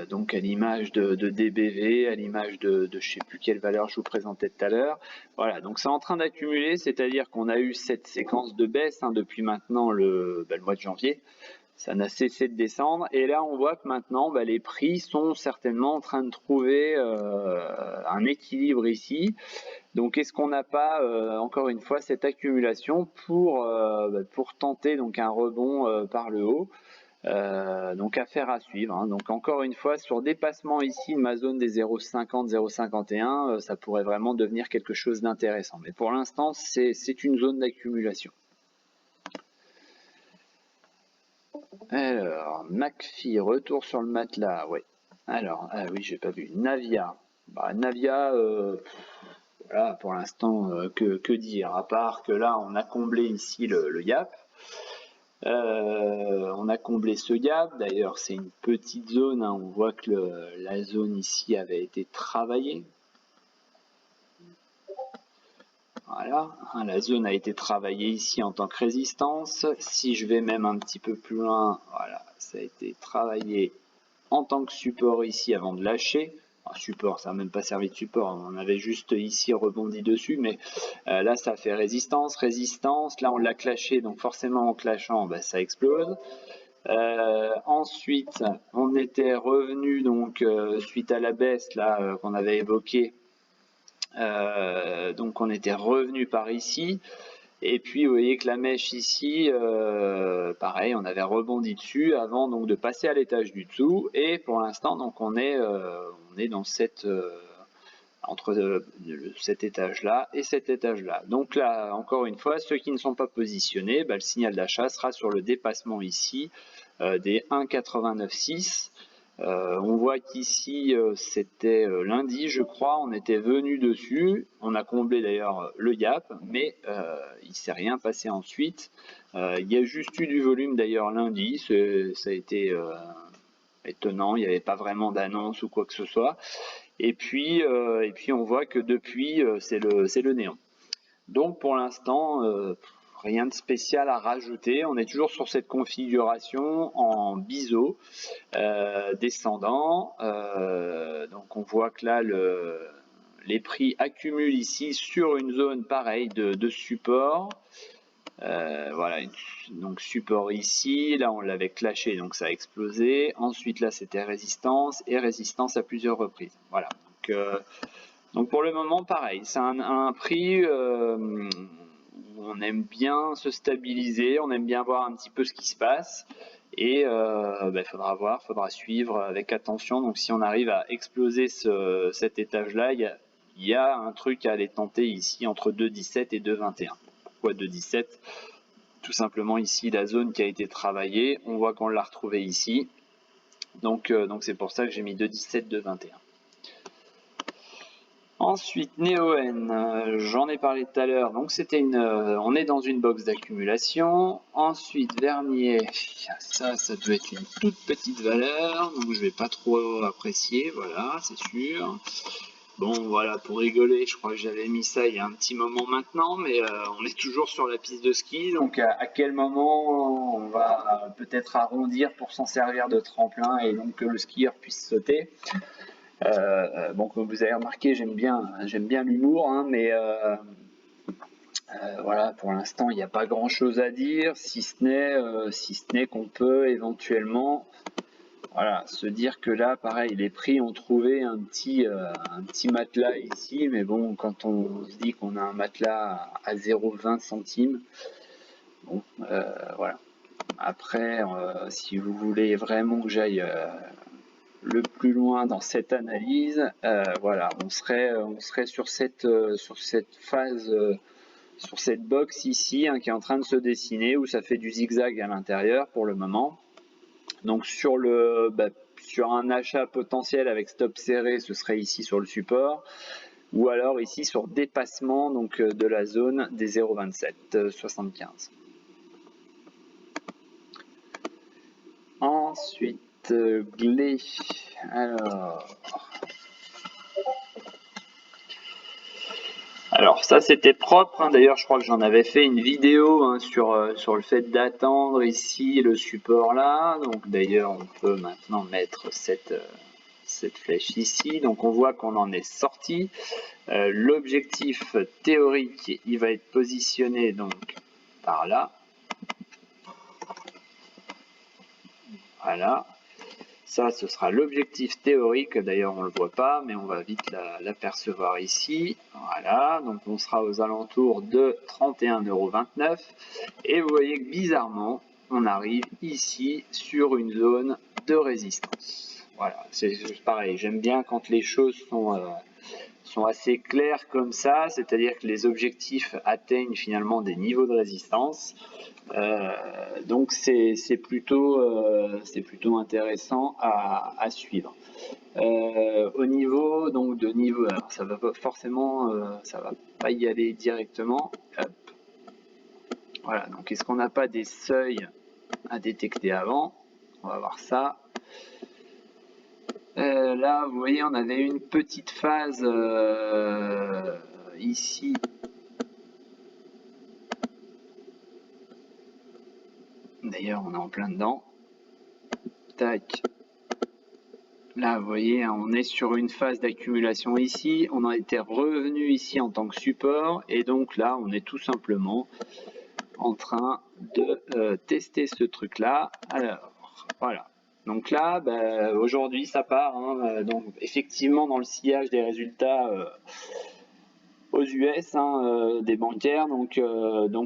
Donc à l'image de DBV, à l'image de je sais plus quelle valeur je vous présentais tout à l'heure. Voilà, donc c'est en train d'accumuler, c'est-à-dire qu'on a eu cette séquence de baisse hein, depuis maintenant le mois de janvier. Ça n'a cessé de descendre, et là on voit que maintenant les prix sont certainement en train de trouver un équilibre ici. Donc est-ce qu'on n'a pas encore une fois cette accumulation pour tenter donc un rebond par le haut, donc affaire à suivre, hein. Donc encore une fois, sur dépassement ici de ma zone des 0,50, 0,51, ça pourrait vraiment devenir quelque chose d'intéressant, mais pour l'instant c'est une zone d'accumulation. Alors, McPhee, retour sur le matelas, ouais. Alors, ah oui, j'ai pas vu. Navia. Navia, voilà, pour l'instant, que dire, à part que là, on a comblé ici le gap. On a comblé ce gap, d'ailleurs, c'est une petite zone, hein. On voit que la zone ici avait été travaillée. Voilà, hein, la zone a été travaillée ici en tant que résistance. Si je vais même un petit peu plus loin, voilà, ça a été travaillé en tant que support ici avant de lâcher. Support, ça n'a même pas servi de support, on avait juste ici rebondi dessus, mais là ça fait résistance, résistance, là on l'a clashé, donc forcément en clashant, ça explose. Ensuite, on était revenu donc suite à la baisse là qu'on avait évoquée. Donc on était revenu par ici. Et puis vous voyez que la mèche ici, pareil, on avait rebondi dessus avant donc de passer à l'étage du dessous. Et pour l'instant, donc on est dans cette entre cet étage-là et cet étage-là. Donc là, encore une fois, ceux qui ne sont pas positionnés, le signal d'achat sera sur le dépassement ici des 1,89,6. On voit qu'ici c'était lundi, je crois, on était venu dessus, on a comblé d'ailleurs le gap, mais il ne s'est rien passé ensuite. Il y a juste eu du volume d'ailleurs lundi, ça a été étonnant, il n'y avait pas vraiment d'annonce ou quoi que ce soit. Et puis on voit que depuis c'est le néant. Donc pour l'instant, rien de spécial à rajouter. On est toujours sur cette configuration en biseau descendant. Donc on voit que là les prix accumulent ici sur une zone pareille de support. Voilà, donc support ici, là on l'avait clashé, donc ça a explosé. Ensuite là c'était résistance et résistance à plusieurs reprises. Voilà. Donc pour le moment pareil, c'est un prix où on aime bien se stabiliser, on aime bien voir un petit peu ce qui se passe. Et il faudra suivre avec attention. Donc si on arrive à exploser cet étage-là, il y a un truc à aller tenter ici entre 2,17 et 2,21. Pourquoi 2,17 ? Tout simplement ici la zone qui a été travaillée, on voit qu'on l'a retrouvée ici. Donc c'est pour ça que j'ai mis 2,17, 2,21. Ensuite, Neoen, j'en ai parlé tout à l'heure, donc on est dans une box d'accumulation. Ensuite, Vernier, ça doit être une toute petite valeur, donc je vais pas trop apprécier, voilà, c'est sûr. Bon, voilà, pour rigoler, je crois que j'avais mis ça il y a un petit moment maintenant, mais on est toujours sur la piste de ski, donc à quel moment on va peut-être arrondir pour s'en servir de tremplin et donc que le skieur puisse sauter. Bon, comme vous avez remarqué, j'aime bien l'humour, hein, mais voilà, pour l'instant, il n'y a pas grand-chose à dire, si ce n'est qu'on peut éventuellement, voilà, se dire que là, pareil, les prix ont trouvé un petit matelas ici, mais bon, quand on se dit qu'on a un matelas à 0,20 centimes, bon, voilà. Après, si vous voulez vraiment que j'aille le plus loin dans cette analyse, voilà, on serait sur cette phase, sur cette box ici qui est en train de se dessiner où ça fait du zigzag à l'intérieur pour le moment. Donc sur un achat potentiel avec stop serré, ce serait ici sur le support, ou alors ici sur dépassement donc de la zone des 0,2775. Ensuite, Glé. Alors ça c'était propre, hein. D'ailleurs je crois que j'en avais fait une vidéo sur le fait d'attendre ici le support là. Donc d'ailleurs on peut maintenant mettre cette flèche ici. Donc on voit qu'on en est sorti. L'objectif théorique il va être positionné donc par là. Voilà. Ça, ce sera l'objectif théorique. D'ailleurs, on ne le voit pas, mais on va vite l'apercevoir ici. Voilà, donc on sera aux alentours de 31,29 €. Et vous voyez que bizarrement, on arrive ici sur une zone de résistance. Voilà, c'est pareil. J'aime bien quand les choses sont assez claires comme ça, c'est-à-dire que les objectifs atteignent finalement des niveaux de résistance. Donc c'est plutôt intéressant à suivre. Au niveau donc de niveau, alors ça va pas forcément, ça va pas y aller directement. Hop. Voilà, donc est-ce qu'on n'a pas des seuils à détecter avant? On va voir ça. Là, vous voyez, on avait une petite phase ici D'ailleurs, on est en plein dedans. Tac. Là, vous voyez, on est sur une phase d'accumulation ici. On en était revenu ici en tant que support. Et donc là, on est tout simplement en train de tester ce truc-là. Alors, voilà. Donc là, aujourd'hui, ça part. Hein, donc, effectivement, dans le sillage des résultats aux US, des bancaires. Donc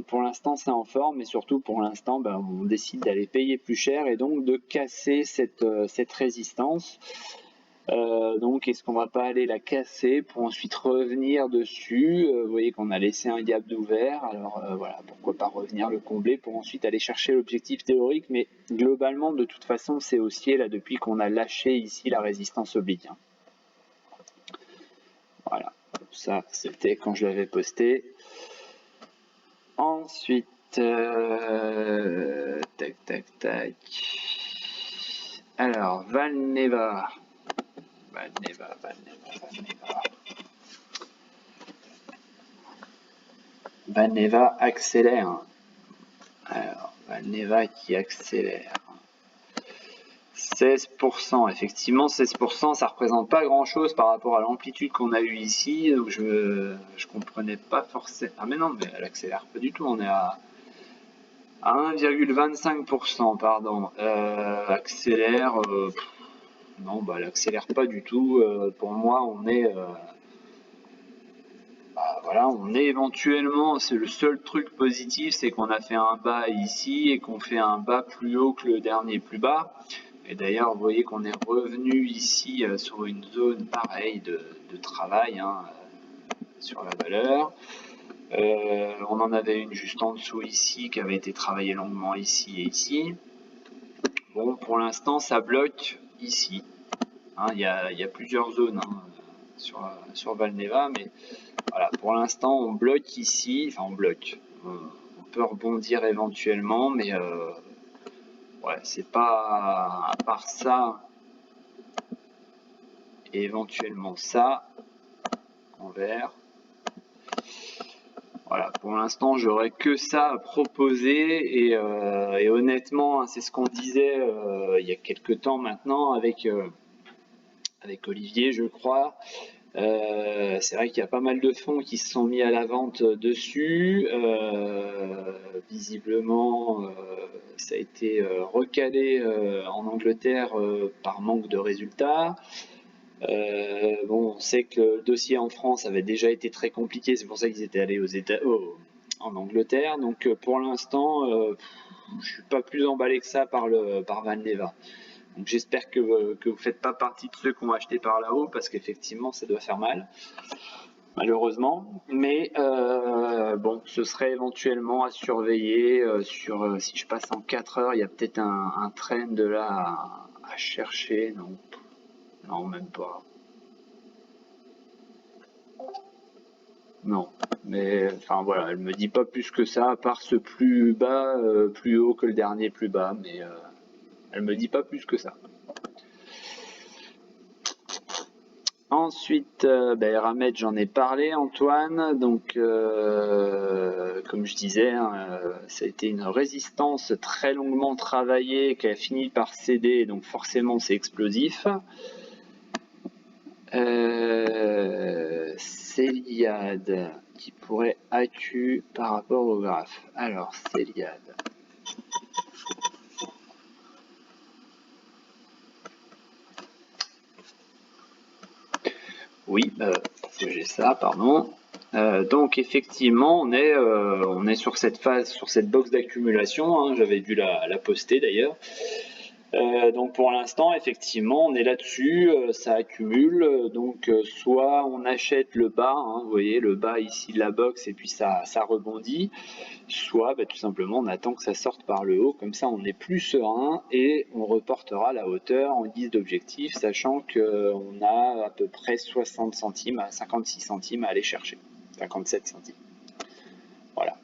pour l'instant, c'est en forme. Mais surtout, pour l'instant, on décide d'aller payer plus cher et donc de casser cette résistance. Donc est-ce qu'on va pas aller la casser pour ensuite revenir dessus? Vous voyez qu'on a laissé un gap d'ouvert, alors voilà, pourquoi pas revenir le combler pour ensuite aller chercher l'objectif théorique, mais globalement de toute façon c'est haussier là depuis qu'on a lâché ici la résistance oblique. Voilà, ça c'était quand je l'avais posté. Ensuite, tac tac tac. Alors Valneva. Valneva accélère. Alors, Valneva qui accélère. 16%, effectivement 16%, ça représente pas grand chose par rapport à l'amplitude qu'on a eu ici, donc je comprenais pas forcément. Ah mais non, mais elle accélère pas du tout, on est à 1,25%, pardon. Accélère, non, elle accélère pas du tout. Pour moi, on est voilà, on est éventuellement, c'est le seul truc positif, c'est qu'on a fait un bas ici et qu'on fait un bas plus haut que le dernier plus bas. Et d'ailleurs, vous voyez qu'on est revenu ici sur une zone pareille de travail sur la valeur. On en avait une juste en dessous ici qui avait été travaillée longuement ici et ici. Bon, pour l'instant, ça bloque ici. Il y a plusieurs zones sur Valneva, mais voilà, pour l'instant, on bloque ici. Enfin, on bloque. On peut rebondir éventuellement, mais ouais, c'est pas à part ça et éventuellement ça en vert. Voilà, pour l'instant, j'aurais que ça à proposer et honnêtement, c'est ce qu'on disait il y a quelques temps maintenant avec Olivier, je crois. C'est vrai qu'il y a pas mal de fonds qui se sont mis à la vente dessus. Visiblement, ça a été recalé en Angleterre par manque de résultats. On sait que le dossier en France avait déjà été très compliqué, c'est pour ça qu'ils étaient allés en Angleterre. Donc pour l'instant, je suis pas plus emballé que ça par Valneva. Donc j'espère que vous faites pas partie de ceux qui ont acheté par là-haut, parce qu'effectivement ça doit faire mal, malheureusement. Mais ce serait éventuellement à surveiller si je passe en 4 heures, il y a peut-être un trend de là à chercher. Non, même pas. Non, mais enfin voilà, elle me dit pas plus que ça, à part ce plus bas, plus haut que le dernier plus bas, mais elle me dit pas plus que ça. Ensuite, Eramet, j'en ai parlé, Antoine. Donc, comme je disais, ça a été une résistance très longuement travaillée qui a fini par céder, donc forcément c'est explosif. Céliade qui pourrait accu par rapport au graphe. Alors, Céliade. Oui, j'ai ça, pardon. Donc effectivement, on est sur cette phase, sur cette box d'accumulation. J'avais dû la poster d'ailleurs. Donc pour l'instant, effectivement, on est là-dessus, ça accumule. Donc soit on achète le bas, vous voyez le bas ici de la box, et puis ça rebondit. Soit tout simplement on attend que ça sorte par le haut, comme ça on est plus serein et on reportera la hauteur en guise d'objectif, sachant qu'on a à peu près 60 centimes à 56 centimes à aller chercher, 57 centimes. Voilà.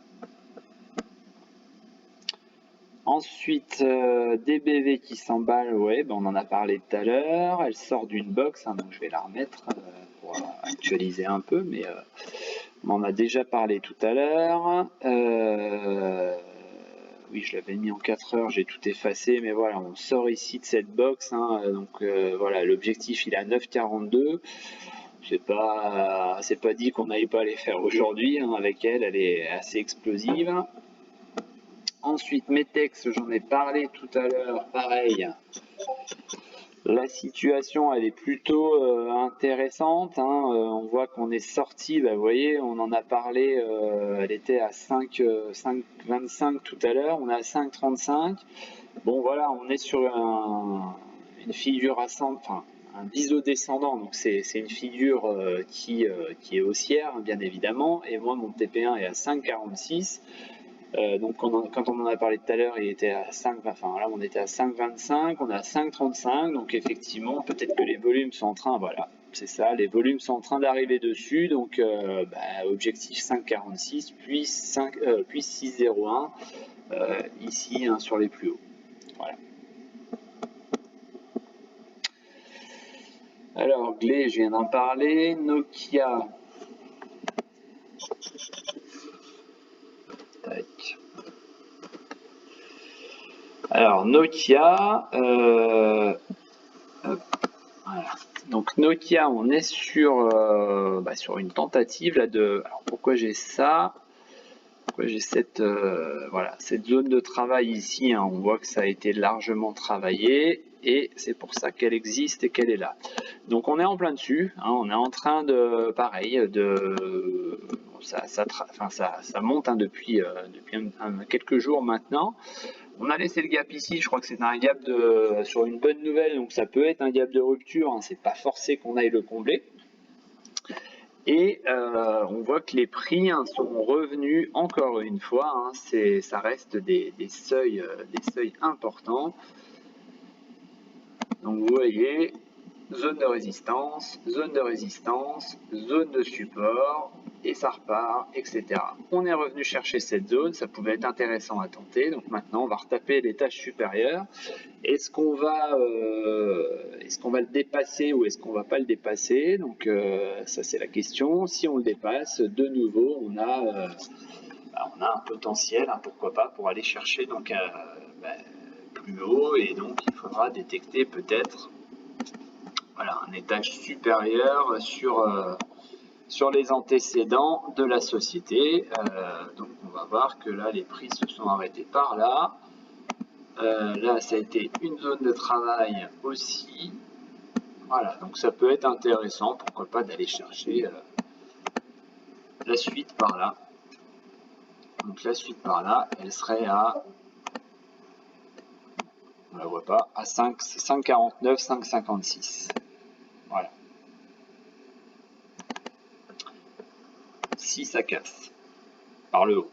Ensuite, DBV qui s'emballe, ouais, on en a parlé tout à l'heure, elle sort d'une box, donc je vais la remettre pour actualiser un peu, mais on en a déjà parlé tout à l'heure. oui, je l'avais mis en 4 heures, j'ai tout effacé, mais voilà, on sort ici de cette box, hein, donc voilà, l'objectif il est à 9,42. C'est pas dit qu'on n'aille pas les faire aujourd'hui, hein, avec elle, elle est assez explosive. Ensuite, Metex, j'en ai parlé tout à l'heure, pareil. La situation, elle est plutôt intéressante, hein. On voit qu'on est sorti, bah, vous voyez, on en a parlé, elle était à 5,25 tout à l'heure, on est à 5,35. Bon, voilà, on est sur une figure ascendante, enfin, un biseau descendant, donc c'est une figure qui est haussière, hein, bien évidemment, et moi, mon TP1 est à 5,46. Donc quand on en a parlé tout à l'heure, il était à 5, enfin là on était à 5,25, on est à 5,35, donc effectivement peut-être que les volumes sont en train, voilà, c'est ça, les volumes sont en train d'arriver dessus, donc objectif 5,46 puis 6,01 ici, hein, sur les plus hauts. Voilà. Alors Glé, je viens d'en parler, Nokia. Tac. Alors Nokia, voilà. Donc Nokia, on est sur une tentative là de. Alors pourquoi j'ai ça? Pourquoi j'ai cette voilà, cette zone de travail ici, hein, on voit que ça a été largement travaillé et c'est pour ça qu'elle existe et qu'elle est là. Donc on est en plein dessus, hein, on est en train de pareil de ça monte, hein, depuis quelques jours maintenant. On a laissé le gap ici, je crois que c'est un gap sur une bonne nouvelle, donc ça peut être un gap de rupture, hein, c'est pas forcé qu'on aille le combler. Et on voit que les prix, hein, sont revenus encore une fois, hein, ça reste des seuils importants. Donc vous voyez, zone de résistance, zone de support, et ça repart, etc. On est revenu chercher cette zone, ça pouvait être intéressant à tenter, donc maintenant on va retaper l'étage supérieur. Est-ce qu'on va le dépasser ou est-ce qu'on va pas le dépasser? Donc ça c'est la question. Si on le dépasse, de nouveau on a un potentiel, hein, pourquoi pas, pour aller chercher donc plus haut, et donc il faudra détecter peut-être un étage supérieur sur les antécédents de la société. Donc on va voir que là les prix se sont arrêtés par là. Là ça a été une zone de travail aussi. Voilà, donc ça peut être intéressant, pourquoi pas, d'aller chercher la suite par là. Donc la suite par là, elle serait à, on la voit pas, à 5,49, 5,56. Voilà. Si ça casse par le haut.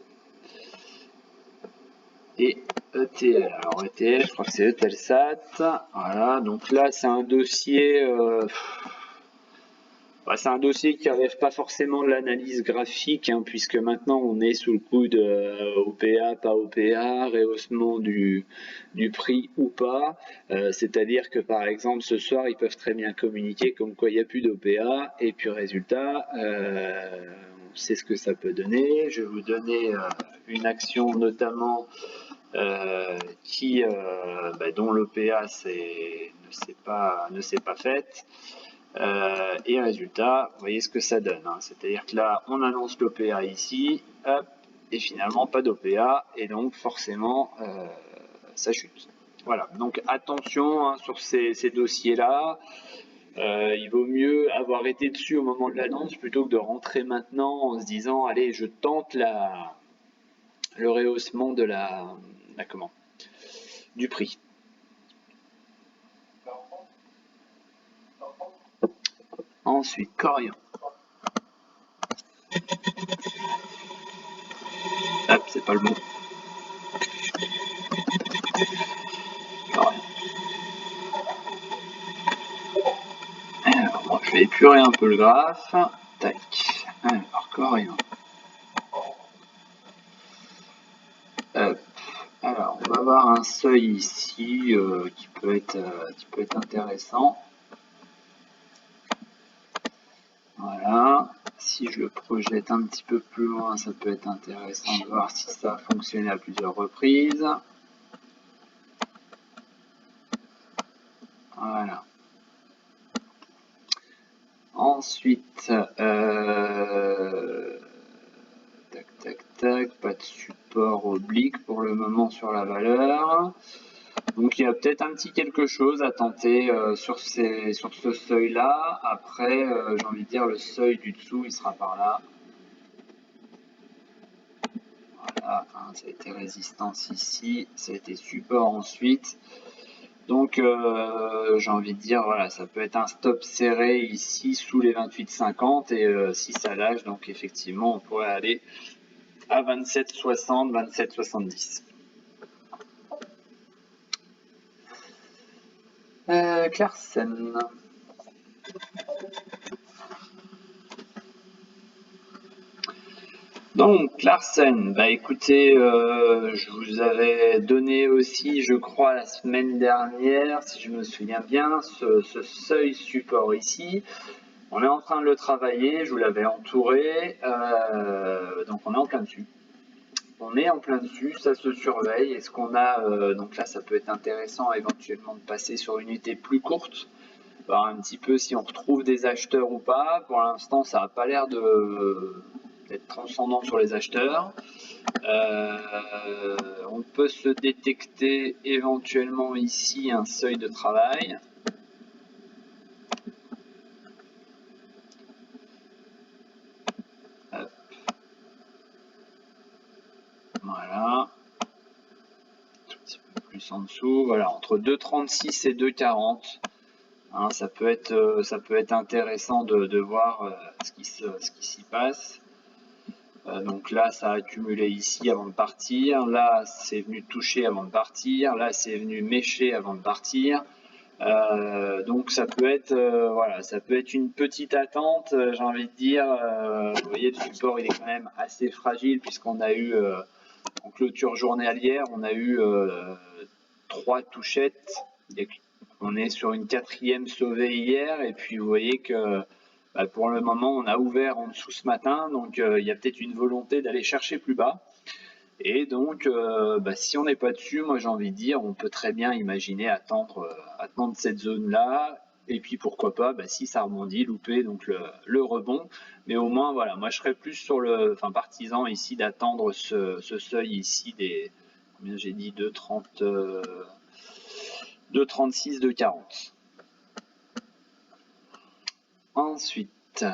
Et ETL, alors ETL, je crois que c'est Eutelsat. Voilà, donc là c'est un dossier qui relève pas forcément de l'analyse graphique, hein, puisque maintenant on est sous le coup de OPA, pas OPA, rehaussement du prix ou pas. C'est-à-dire que par exemple ce soir ils peuvent très bien communiquer comme quoi il n'y a plus d'OPA, et puis résultat, on sait ce que ça peut donner. Je vais vous donner une action notamment dont l'OPA ne s'est pas faite. Et résultat, vous voyez ce que ça donne, hein. C'est-à-dire que là, on annonce l'OPA ici, hop, et finalement pas d'OPA, et donc forcément, ça chute. Voilà, donc attention, hein, sur ces dossiers-là. Il vaut mieux avoir été dessus au moment de l'annonce plutôt que de rentrer maintenant en se disant, allez, je tente le rehaussement du prix. Ensuite, Corian. Hop, c'est pas le mot. Corian. Alors, bon, je vais épurer un peu le graphe. Tac. Alors, Corian. Hop. Alors, on va avoir un seuil ici qui peut être intéressant. Voilà. Si je le projette un petit peu plus loin, ça peut être intéressant de voir si ça a fonctionné à plusieurs reprises. Voilà. Ensuite, tac, pas de support oblique pour le moment sur la valeur. Donc il y a peut-être un petit quelque chose à tenter sur ce seuil-là. Après, j'ai envie de dire, le seuil du dessous, il sera par là. Voilà, hein, ça a été résistance ici, ça a été support ensuite. Donc j'ai envie de dire, voilà, ça peut être un stop serré ici sous les 28,50 et si ça lâche, donc effectivement, on pourrait aller à 27,60, 27,70. Clarkson. Donc Clarkson, bah écoutez, je vous avais donné aussi, je crois, la semaine dernière, si je me souviens bien, ce seuil support ici. On est en train de le travailler, je vous l'avais entouré, donc on est en plein dessus. On est en plein dessus, ça se surveille. Est-ce qu'on a, donc là ça peut être intéressant éventuellement de passer sur une unité plus courte, voir un petit peu si on retrouve des acheteurs ou pas. Pour l'instant ça n'a pas l'air d'être transcendant sur les acheteurs. On peut se détecter éventuellement ici un seuil de travail. Hop. Voilà. Un petit peu plus en dessous. Voilà, entre 2,36 et 2,40. Hein, ça peut être intéressant de voir ce qui s'y passe. Donc là, ça a accumulé ici avant de partir. Là, c'est venu toucher avant de partir. Là, c'est venu mécher avant de partir. Donc ça peut être voilà, ça peut être une petite attente. J'ai envie de dire, vous voyez, le support il est quand même assez fragile puisqu'on a eu en clôture journalière, on a eu 3 touchettes. On est sur une 4e sauvée hier et puis vous voyez que pour le moment on a ouvert en dessous ce matin, donc il y a peut-être une volonté d'aller chercher plus bas. Et donc si on n'est pas dessus, moi j'ai envie de dire, on peut très bien imaginer attendre cette zone là. Et puis pourquoi pas, si ça rebondit, louper donc le rebond. Mais au moins voilà, moi je serais plus sur partisan ici d'attendre ce seuil ici des, combien j'ai dit, 2,30, 2,36, 2,40. Ensuite,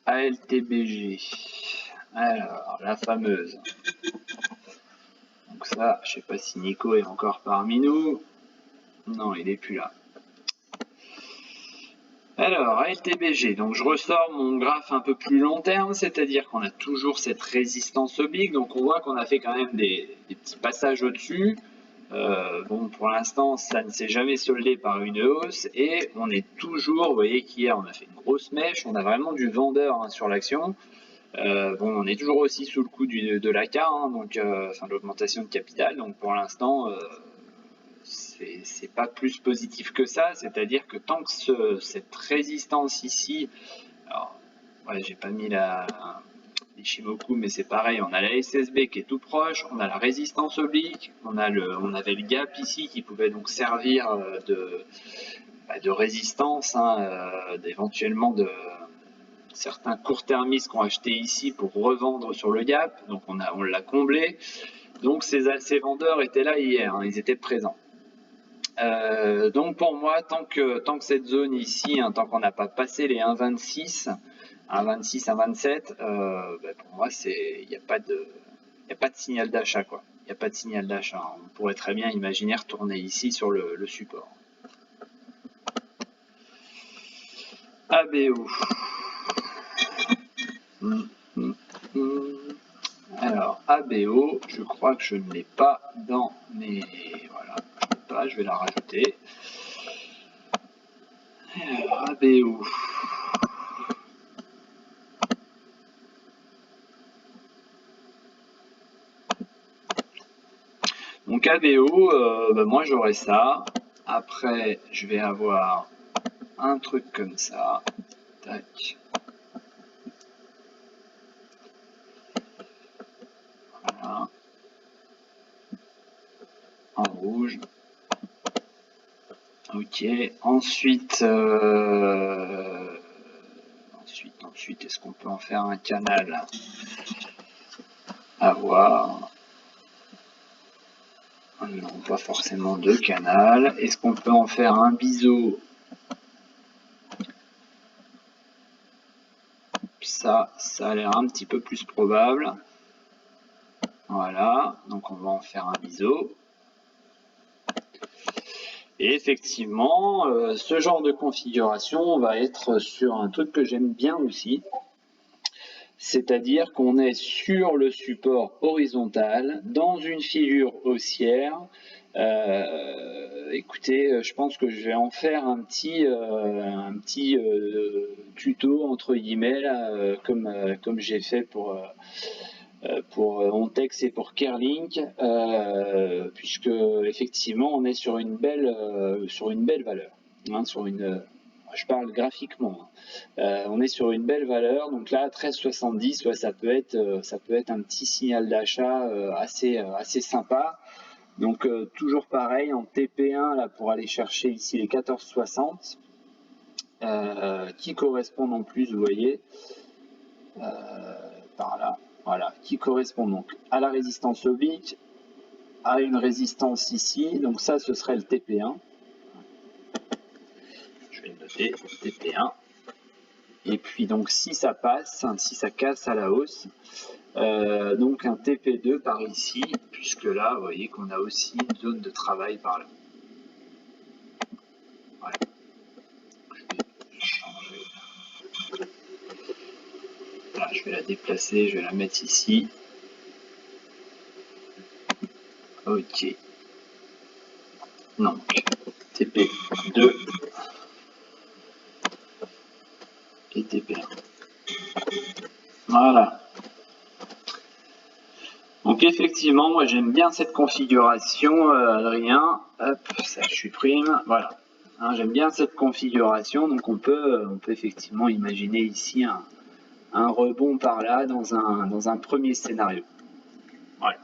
ALTBG. Alors, la fameuse. Donc ça, je sais pas si Nico est encore parmi nous. Non, il est plus là. Alors, ALTBG, donc je ressors mon graphe un peu plus long terme, c'est-à-dire qu'on a toujours cette résistance oblique, donc on voit qu'on a fait quand même des petits passages au-dessus. Bon, pour l'instant, ça ne s'est jamais soldé par une hausse, et on est toujours, vous voyez qu'hier on a fait une grosse mèche, on a vraiment du vendeur sur l'action. Bon, on est toujours aussi sous le coup de l'ACA, donc l'augmentation de capital, donc pour l'instant, c'est pas plus positif que ça, c'est-à-dire que tant que cette résistance ici, alors ouais, j'ai pas mis l'Ishimoku, mais c'est pareil, on a la SSB qui est tout proche, on a la résistance oblique, on avait le gap ici qui pouvait donc servir de résistance, éventuellement de certains court-termistes qui ont acheté ici pour revendre sur le gap, donc on l'a comblé. Donc ces vendeurs étaient là hier, ils étaient présents. Donc pour moi, tant que cette zone ici, tant qu'on n'a pas passé les 1,26, 1,26, 1,27, pour moi il n'y a pas de signal d'achat, quoi. Il n'y a pas de signal d'achat. On pourrait très bien imaginer retourner ici sur le support. ABO. Alors ABO, je crois que je ne l'ai pas dans mes... Voilà, je vais la rajouter. Alors ABO. Donc Donc AVO, moi j'aurai ça. Après, je vais avoir un truc comme ça. Tac. Voilà. En rouge. Ok. Ensuite, est-ce qu'on peut en faire un canal? À voir. Non, pas forcément deux canals. Est-ce qu'on peut en faire un biseau? Ça a l'air un petit peu plus probable. Voilà, donc on va en faire un biseau. Et effectivement, ce genre de configuration va être sur un truc que j'aime bien aussi. C'est-à-dire qu'on est sur le support horizontal, dans une figure haussière. Écoutez, je pense que je vais en faire un petit tuto entre guillemets là, comme j'ai fait pour Ontex et pour Kerlink, puisque effectivement on est sur une belle valeur, hein, je parle graphiquement. On est sur une belle valeur, donc là 13,70, ouais, ça peut être un petit signal d'achat assez sympa. Donc toujours pareil en TP1 là pour aller chercher ici les 14,60 qui correspondent en plus, vous voyez, par là. Voilà, qui correspond donc à la résistance oblique, à une résistance ici, donc ça ce serait le TP1. Je vais le noter, TP1. Et puis donc si ça passe, si ça casse à la hausse, donc un TP2 par ici, puisque là vous voyez qu'on a aussi une zone de travail par là. Voilà. Je vais changer. Là, je vais la déplacer, je vais la mettre ici. Ok. Donc TP2 et TP1. Voilà. Donc effectivement, moi j'aime bien cette configuration, Adrien. Hop, ça je supprime. Voilà. Hein, j'aime bien cette configuration, donc on peut effectivement imaginer ici un rebond par là dans un premier scénario. Voilà.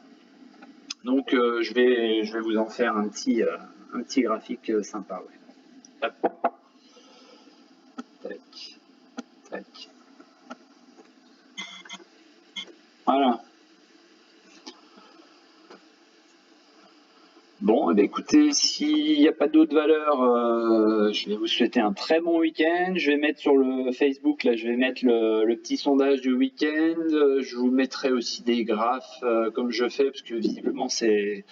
Donc je vais vous en faire un petit graphique sympa. Ouais. Hop. Tac, tac. Voilà. Bon, eh bien, écoutez, s'il n'y a pas d'autres valeurs, je vais vous souhaiter un très bon week-end. Je vais mettre sur le Facebook, là, je vais mettre le petit sondage du week-end. Je vous mettrai aussi des graphes comme je fais, parce que visiblement c'est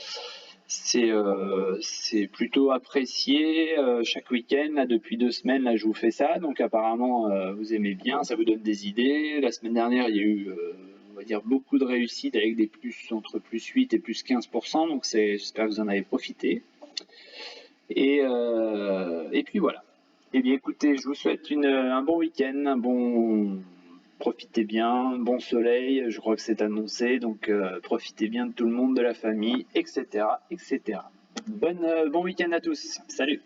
plutôt apprécié chaque week-end. Là, depuis 2 semaines, là, je vous fais ça. Donc apparemment, vous aimez bien, ça vous donne des idées. La semaine dernière, il y a eu on va dire beaucoup de réussite avec des plus entre plus 8 et plus 15%. Donc j'espère que vous en avez profité. Et puis voilà. Eh bien écoutez, je vous souhaite un bon week-end, profitez bien, bon soleil, je crois que c'est annoncé, donc profitez bien de tout le monde, de la famille, etc. etc. Bon week-end à tous, salut!